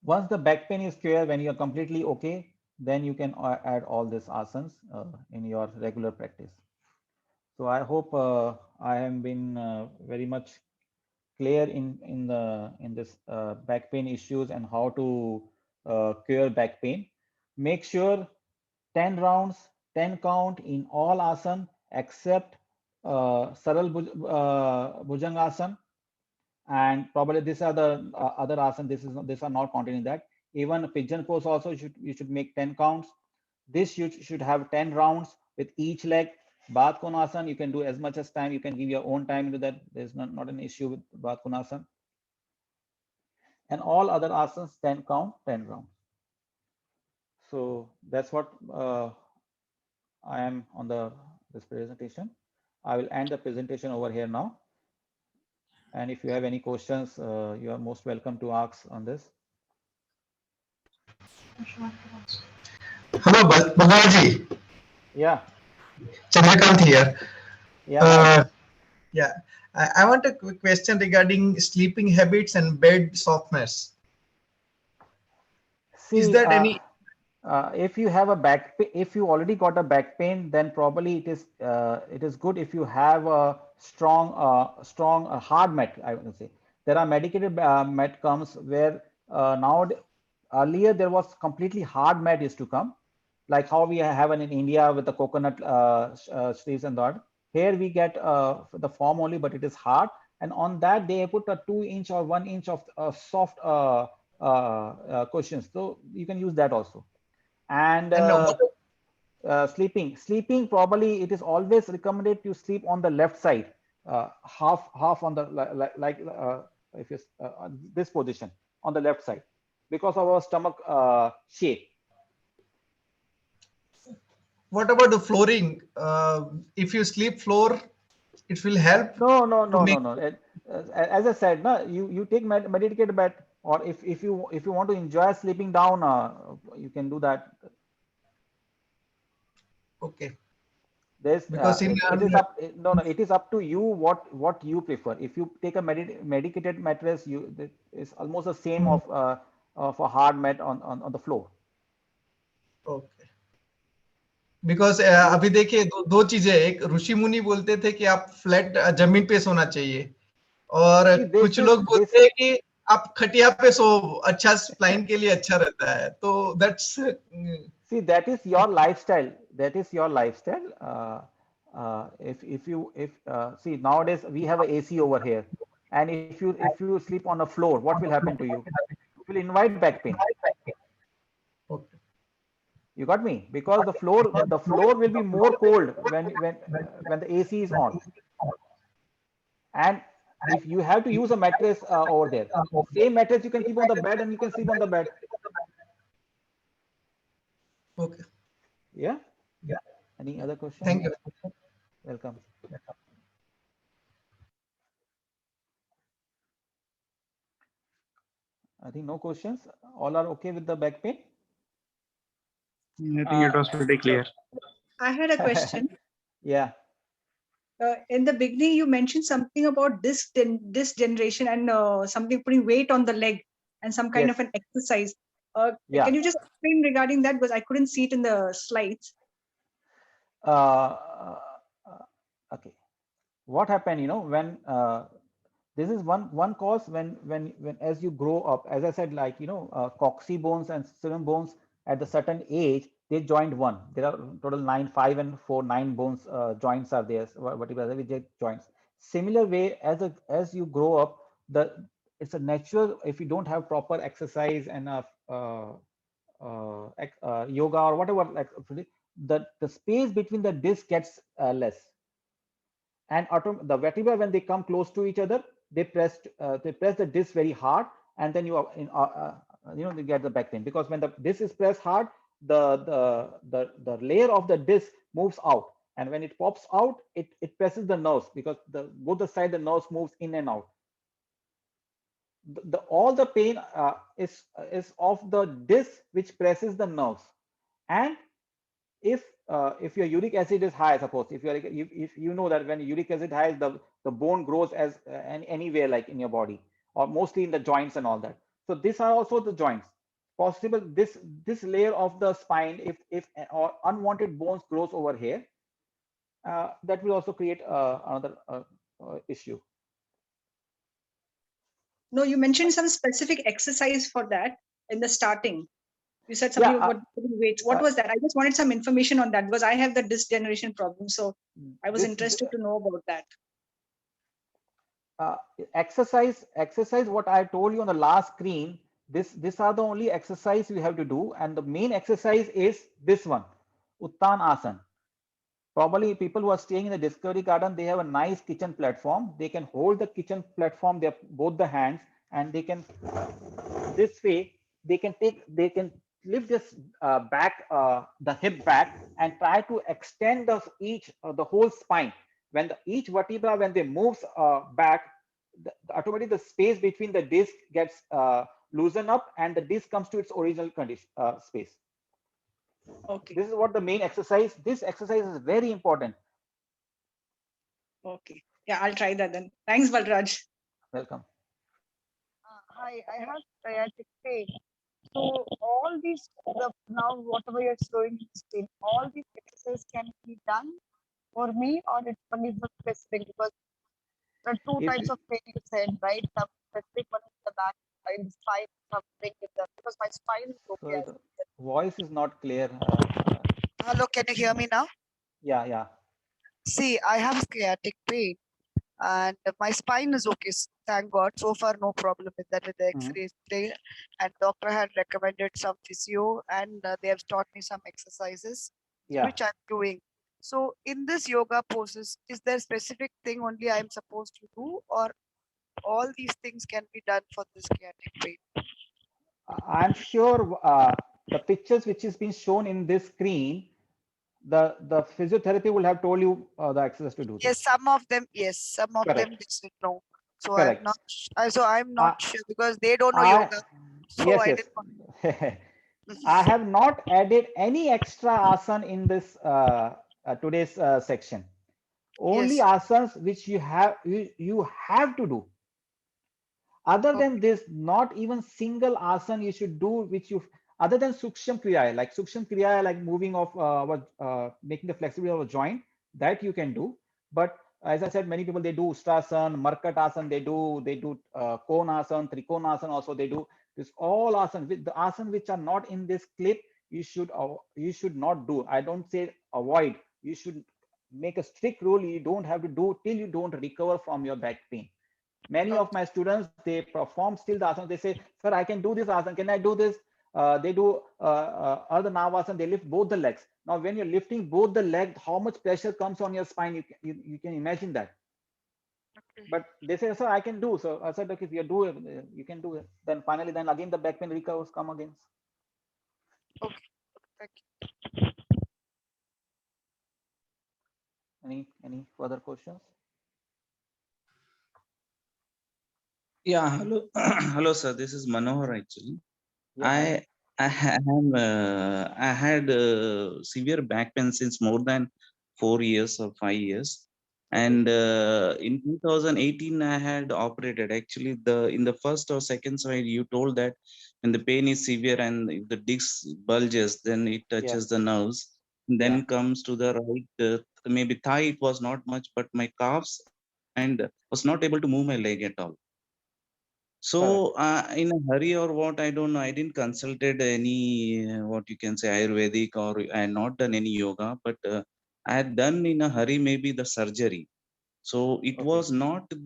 Once the back pain is clear, when you are completely okay, then you can add all these asanas in your regular practice. So I hope I have been very much clear in this back pain issues and how to cure back pain. Make sure 10 rounds, 10 count in all asana except Saral Bhujangasana, and probably these are the other asana. These are not counted in that. Even pigeon pose also you should make 10 counts. This you should have 10 rounds with each leg. Bath Konasana, you can do as much as time. You can give your own time into that. There's not an issue with Bath Konasana. and all other asanas 10 count 10 rounds. So that's what I am on this presentation. I will end the presentation over here now. And if you have any questions, you are most welcome to ask on this. Hello, Bhagwanaji. Yeah. Chandrakant here. Yeah. Yeah. I want a quick question regarding sleeping habits and bed softness. See, Is that any? if you have a back pain, if you already got a back pain, then probably it is good if you have a strong hard mat. I would say there are medicated mat comes where now earlier there was completely hard mat used to come, like how we have in India with the coconut sleeves and that. Here we get the form only, but it is hard, and on that they put a 2-inch or 1 inch of soft cushions. So you can use that also. And sleeping probably it is always recommended to sleep on the left side, half on the like if it's this position on the left side, because of our stomach shape. What about the flooring? If you sleep floor, it will help No. to make. As I said, no, you take medicated bed, or if you want to enjoy sleeping down, you can do that. Okay. There's Because in it is up no it is up to you what you prefer. If you take a medicated mattress, it's almost the same of a hard mat on the floor. Okay. Because अभी देखिए दो चीजें, एक ऋषि मुनि बोलते थे कि आप फ्लैट जमीन पे सोना चाहिए, और कुछ लोग बोलते हैं कि आप खटिया पे सो, अच्छा स्प्लाइन के लिए अच्छा रहता है. तो that's see that is your lifestyle. If you see nowadays we have a AC over here, and if you sleep on the floor, what will happen to you? You will invite back pain. Okay. You got me? Because the floor will be more cold when the AC is on. And if you have to use a mattress over there, same mattress you can keep on the bed and you can sleep on the bed. Okay. Yeah. Any other question? Thank you. Welcome. I think no questions. All are okay with the back pain? I think it was pretty clear. I had a question. Yeah. In the beginning, you mentioned something about this generation and something putting weight on the leg and some kind of an exercise. Yeah. Can you just explain regarding that, because I couldn't see it in the slides? Okay. What happened? When this is one cause when as you grow up, as I said, like coccyx bones and sternum bones at a certain age they joined one. There are total 9, 5 and 4, 9 bones joints are there. Whatever joints. Similar way as you grow up, it's a natural, if you don't have proper exercise and yoga or whatever, like the space between the disc gets less. And the vertebra, when they come close to each other, they press the disc very hard, and then you get the back pain, because when the disc is pressed hard, the layer of the disc moves out, and when it pops out, it presses the nerves, because both the side the nerves moves in and out. All the pain is of the disc which presses the nerves. And if your uric acid is high, suppose if you know that when uric acid high, the bone grows as anywhere, like in your body, or mostly in the joints and all that. So these are also the joints. Possible this layer of the spine, if or unwanted bones grows over here, that will also create another issue. No, you mentioned some specific exercise for that in the starting. You said something about weights. What was that? I just wanted some information on that, because I have the disc generation problem. So I was interested to know about that. Exercise, what I told you on the last screen, these are the only exercise you have to do. And the main exercise is this one, Uttan Asan. Probably people who are staying in the Discovery Garden, they have a nice kitchen platform. They can hold the kitchen platform, both the hands, and they can, this way, they can lift this back, the hip back, and try to extend the whole spine. When each vertebra, when they moves back, automatically the space between the disc gets loosened up, and the disc comes to its original condition space. Okay. This is what the main exercise. This exercise is very important. Okay. Yeah, I'll try that then. Thanks, Balraj. Welcome. Hi, I have sciatic pain. So all these, now whatever you're showing in screen, all these exercises can be done for me, or it's only for specific, because there are two If types of pain you said, right? Some specific one is the back, in the spine, something with the, because my spine is okay. sorry, the voice is not clear. Hello, can you hear me now? Yeah. See, I have sciatic pain and my spine is okay. Thank God. So far, no problem with that, with the X-rays today. And doctor had recommended some physio, and they have taught me some exercises, Yeah. which I'm doing. So in this yoga poses, is there specific thing only I'm supposed to do, or all these things can be done for this sciatic pain? I'm sure the pictures which is being shown in this screen, the physiotherapy will have told you the exercise to do this. Yes, some of them, yes, some of them Correct. they said no. So Correct. I'm not sure, because they don't know yoga. So Yes, I yes. didn't. I have not added any extra asana in this today's section. Only Yes. asanas which you have to do. Other than this, not even single asana you should do which you, other than Suksham Kriya, like moving of making the flexibility of a joint, that you can do. But as I said, many people, they do Ustrasana, Markatasana, they do Konasana, Trikonasana also they do. This all asana, with the asana which are not in this clip, you should not do. I don't say avoid. You should make a strict rule. You don't have to do till you don't recover from your back pain. Many of my students, they perform still the asana. They say, sir, I can do this asana. Can I do this? They do Ardha Navasana. They lift both the legs. Now, when you're lifting both the legs, how much pressure comes on your spine? You can imagine that. But they say, sir, I can do. So I said, okay, if you do it, you can do it. Then finally, then again, the back pain recovers, come again. Okay, thank you. Any further questions? Yeah, hello, hello, sir. This is Manohar actually. Yeah, I had severe back pain since more than 4 years or 5 years, and in 2018 I had operated. Actually, in the first or second slide you told that when the pain is severe and if the disc bulges, then it touches the nerves. Then comes to the right, maybe thigh. It was not much, but my calves, and was not able to move my leg at all. So in a hurry or what, I don't know. I didn't consulted any what you can say Ayurvedic, or I had not done any yoga, but I had done in a hurry maybe the surgery. So it was not the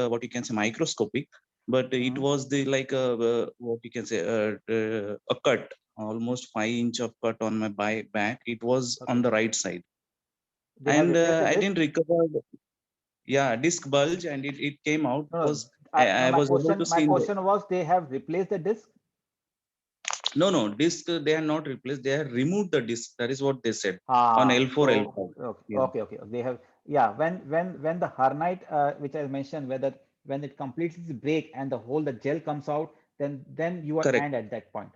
what you can say microscopic, but it was the like what you can say a cut, almost 5 inch of cut on my back. It was on the right side, and I didn't recover. Yeah, disc bulge, and it came out. Was I my was able to question, see. was, they have replaced the disc? No, disc they are not replaced. They have removed the disc. That is what they said on L4, L5. Okay. They have, when the herniate, which I mentioned, whether when it completely break and the gel comes out, then you are Correct. end at that point.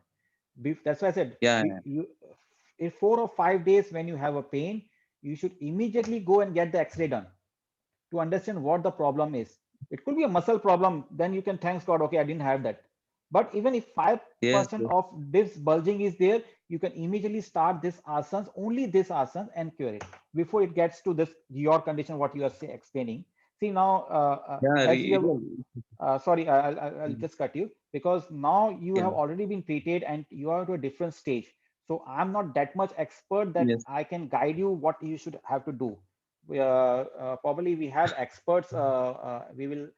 That's why I said, Yeah. in 4 or 5 days when you have a pain, you should immediately go and get the X-ray done to understand what the problem is. It could be a muscle problem. Then you can thank God, okay, I didn't have that. But even if 5% Yes. of this bulging is there, you can immediately start this asanas, only this asanas, and cure it before it gets to this your condition, what you are explaining. See now, as you have, sorry, I'll just cut you, because now you have already been treated and you are to a different stage. So I'm not that much expert that I can guide you what you should have to do. Probably we have experts. We will.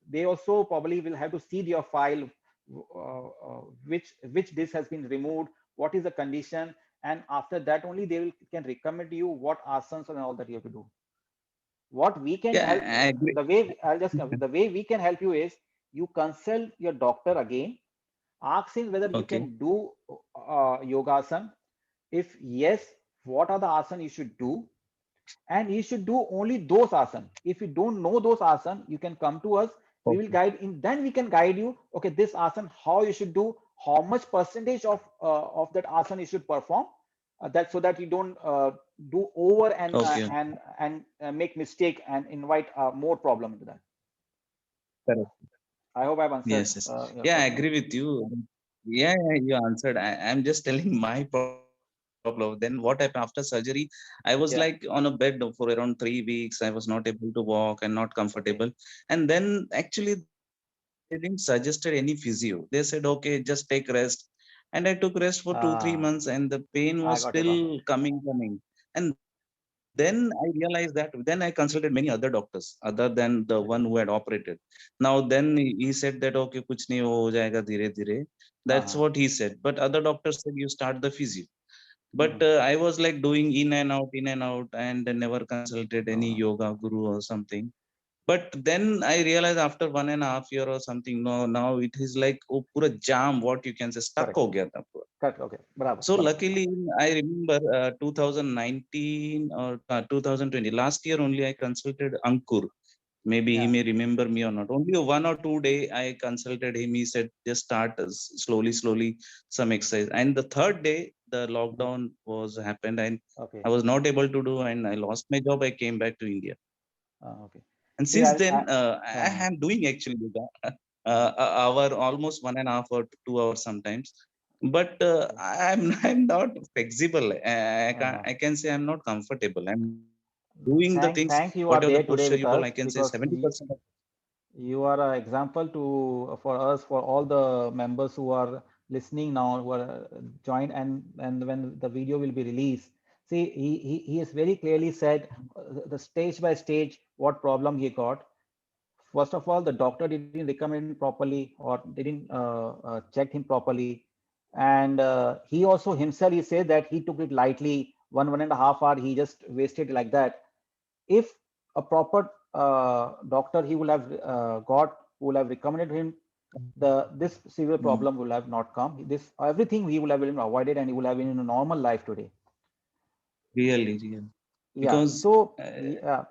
They also probably will have to see your file, which this has been removed, what is the condition, and after that only they can recommend you what asanas and all that you have to do. What we can help, the way we can help you is, you consult your doctor again, ask him whether you Okay. can do yogasana. If yes, what are the asana you should do? And you should do only those asana. If you don't know those asana, you can come to us. We will guide in. Then we can guide you. Okay, this asana, how you should do, how much percentage of that asana you should perform. That so that you don't do over and Okay. make mistake and invite more problem into that. Correct. I hope I've answered. Yes, yes. Your Yeah, I question. agree with you. Yeah, you answered. I'm just telling my problem. Then what happened after surgery? I was Yeah. like on a bed for around 3 weeks. I was not able to walk and not comfortable. And then actually they didn't suggested any physio. They said, okay, just take rest. And I took rest for 2, 3 months, and the pain I was got your problem. still coming. And then I realized that. Then I consulted many other doctors other than the one who had operated. Now then he said that okay, kuch nahi ho jayega dheere dheere. That's what he said. But other doctors said you start the physio. But I was like doing in and out, and never consulted any yoga guru or something. But then I realized after 1.5 years or something, no, now it is like oh, pura jam, what you can say, stuck ho gaya tha pura. Correct. Okay. Bravo. So luckily, I remember 2019 or 2020, last year only I consulted Ankur. Maybe he may remember me or not. Only 1 or 2 days I consulted him. He said, just start slowly some exercise. And the third day, the lockdown was happened and I was not able to do, and I lost my job. I came back to India. Okay. And See, since then, I am doing actually yoga, hour, almost 1.5 or 2 hours sometimes. But I'm not flexible. I can say I'm not comfortable. I'm doing the things, Thank you are whatever the there today posture with you call, us I can say because 70%. you are an example to for us, for all the members who are listening now, who are joined, and when the video will be released. See, he has very clearly said the stage by stage what problem he got. First of all, the doctor didn't recommend him properly or didn't check him properly. And he also himself, he said that he took it lightly, 1.5 hour, he just wasted like that. If a proper doctor he will have got, who will have recommended him, this severe problem will have not come. This everything he will have been avoided and he will have been in a normal life today. Really. Yeah, Because so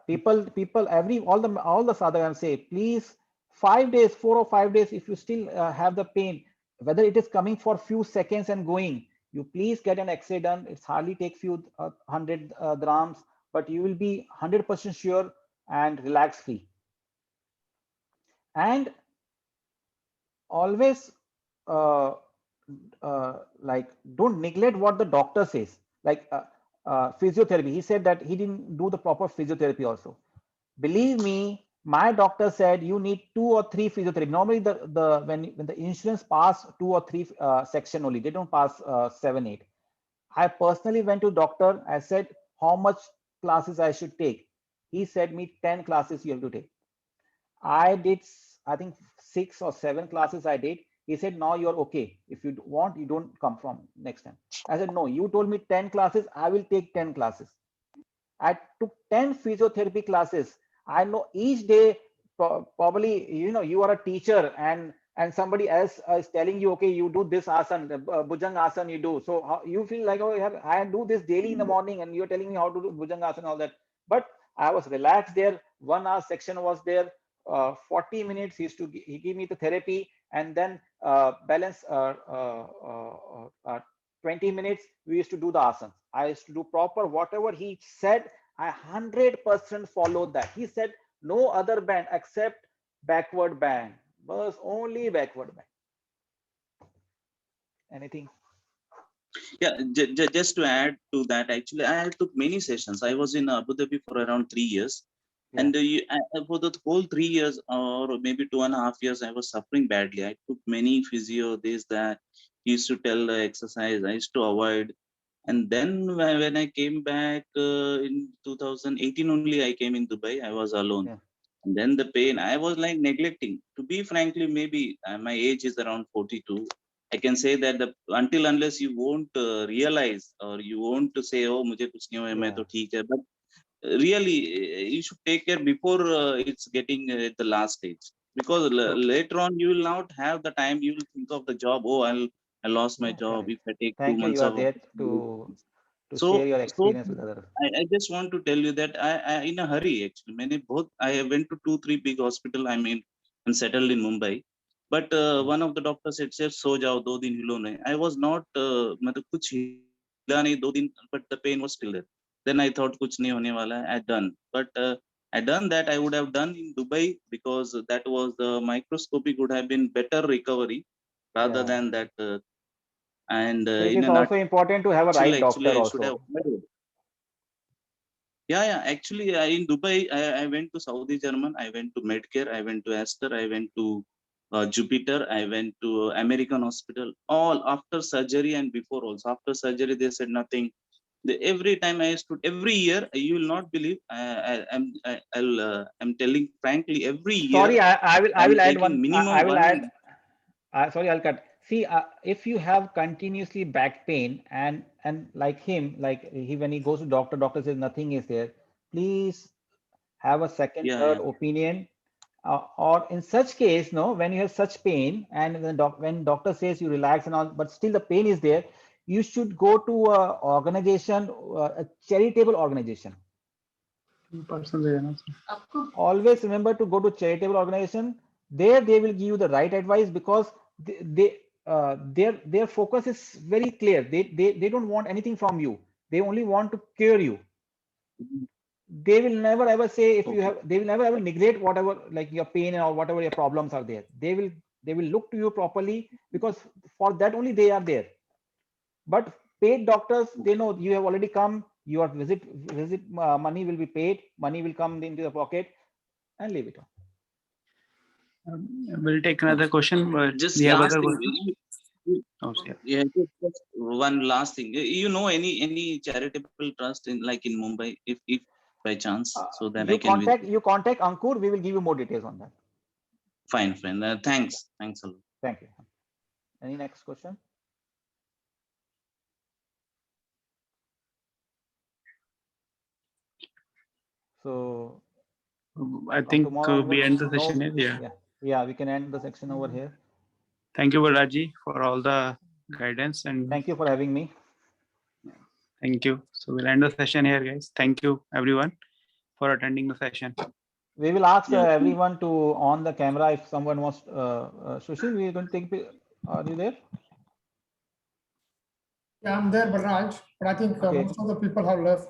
people all the sadhakas say, please 5 days, 4 or 5 days, if you still have the pain, whether it is coming for few seconds and going, you please get an X-ray done. It's hardly take few 100 grams, but you will be 100% sure and relax free. And always like don't neglect what the doctor says. Like physiotherapy, he said that he didn't do the proper physiotherapy also. Believe me, my doctor said you need 2 or 3 physiotherapy. Normally when the insurance pass 2 or 3 section only, they don't pass 7, 8. I personally went to doctor. I said how much classes I should take. He said me 10 classes you have to take. I did, I think 6 or 7 classes I did. He said, now you're okay. If you want, you don't come from next time. I said, no, you told me 10 classes. I will take 10 classes. I took 10 physiotherapy classes. I know each day, probably, you are a teacher and somebody else is telling you, okay, you do this asana, Bhujang asana you do. So how, you feel like, oh, I do this daily in the morning and you're telling me how to do Bhujang asana and all that. But I was relaxed there. 1 hour section was there. 40 minutes he gave me the therapy, and then balance 20 minutes we used to do the asana. I used to do proper whatever he said. I 100% followed that. He said no other band except backward band, was only backward band. Anything? Yeah, just to add to that, actually, I took many sessions. I was in Abu Dhabi for around 3 years. Yeah. And for the whole 3 years or maybe 2.5 years, I was suffering badly. I took many physio, this, that. He used to tell the exercise, I used to avoid. And then when I came back in 2018 only, I came in Dubai. I was alone. Yeah. And then the pain, I was like neglecting. To be frankly, maybe my age is around 42. I can say that until unless you won't realize or you won't say, oh, mujhe kuch nahi hoya, main to theek hai. But really, you should take care before it's getting at the last stage. because later on you will not have the time. You will think of the job. Oh, I lost my Yeah, job. correct. If I take 2 Thank you. months You are of there to so share your experience with others. I just want to tell you that I in a hurry actually. I went to 2-3 big hospital. I mean, and settled in Mumbai. But one of the doctors said, "Sir, so jao, 2 दिन हिलो नहीं." I was not, मतलब कुछ हिला नहीं 2 दिन, but the pain was still there. Then I thought कुछ नहीं होने वाला है. I done, but I done that. I would have done in Dubai because that was the microscopic would have been better recovery rather Yeah. than that. And So it in is a also important to have a right doctor I should have. also. Yeah. Actually, in Dubai, I went to Saudi German. I went to Medcare. I went to Aster. I went to Jupiter. I went to American Hospital. All after surgery and before also. After surgery, they said nothing. Every time I used to, every year, you will not believe. I'm telling frankly, every year. Sorry, I will I'm add taking one. minimum I will one. add. Sorry, I'll cut. See, if you have continuously back pain and like him, like when he goes to doctor says nothing is there, please have a second, third opinion. Or in such case, no, when you have such pain and when doctor says you relax and all, but still the pain is there, you should go to a organization, a charitable organization. Always remember to go to charitable organization. There they will give you the right advice because their focus is very clear. They don't want anything from you. They only want to cure you. They will never ever say if you have. They will never ever neglect whatever like your pain or whatever your problems are there. They will look to you properly because for that only they are there. But paid doctors, they know you have already come. Your visit money will be paid. Money will come into the pocket, and leave it on. We'll take another question, but Just we have last other thing. questions. Yeah, just one last thing. You know any charitable trust in Mumbai, if by chance, so that I can visit? You contact Ankur. We will give you more details on that. Fine. Thanks a lot. Thank you. Any next question? So I think we end the session here. Yeah, we can end the section over here. Thank you, Balaji, for all the guidance, and thank you for having me. Thank you. So we'll end the session here, guys. Thank you, everyone, for attending the session. We will ask everyone to on the camera if someone wants. Sushil, we are going to take. Are you there? Yeah, I'm there, Balraj, but I think most of the people have left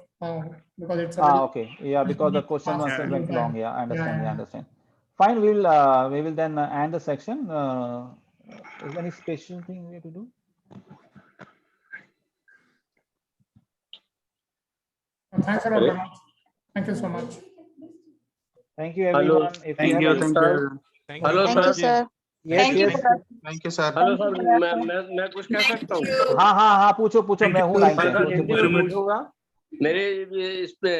because it's okay. Yeah, because the question went long. Yeah, I understand. Yeah, I understand. Fine, we will then end the section. Is there any special thing we have to do? Thanks a lot, Balraj. Thank you so much. Thank you, everyone. Hello. Thank you, sir. Hello, sir. Thank you, sir. Hello sir, मैं कुछ कह सकता हूँ? हाँ, पूछो, मैं हूँ line पे। होगा मेरे इस पे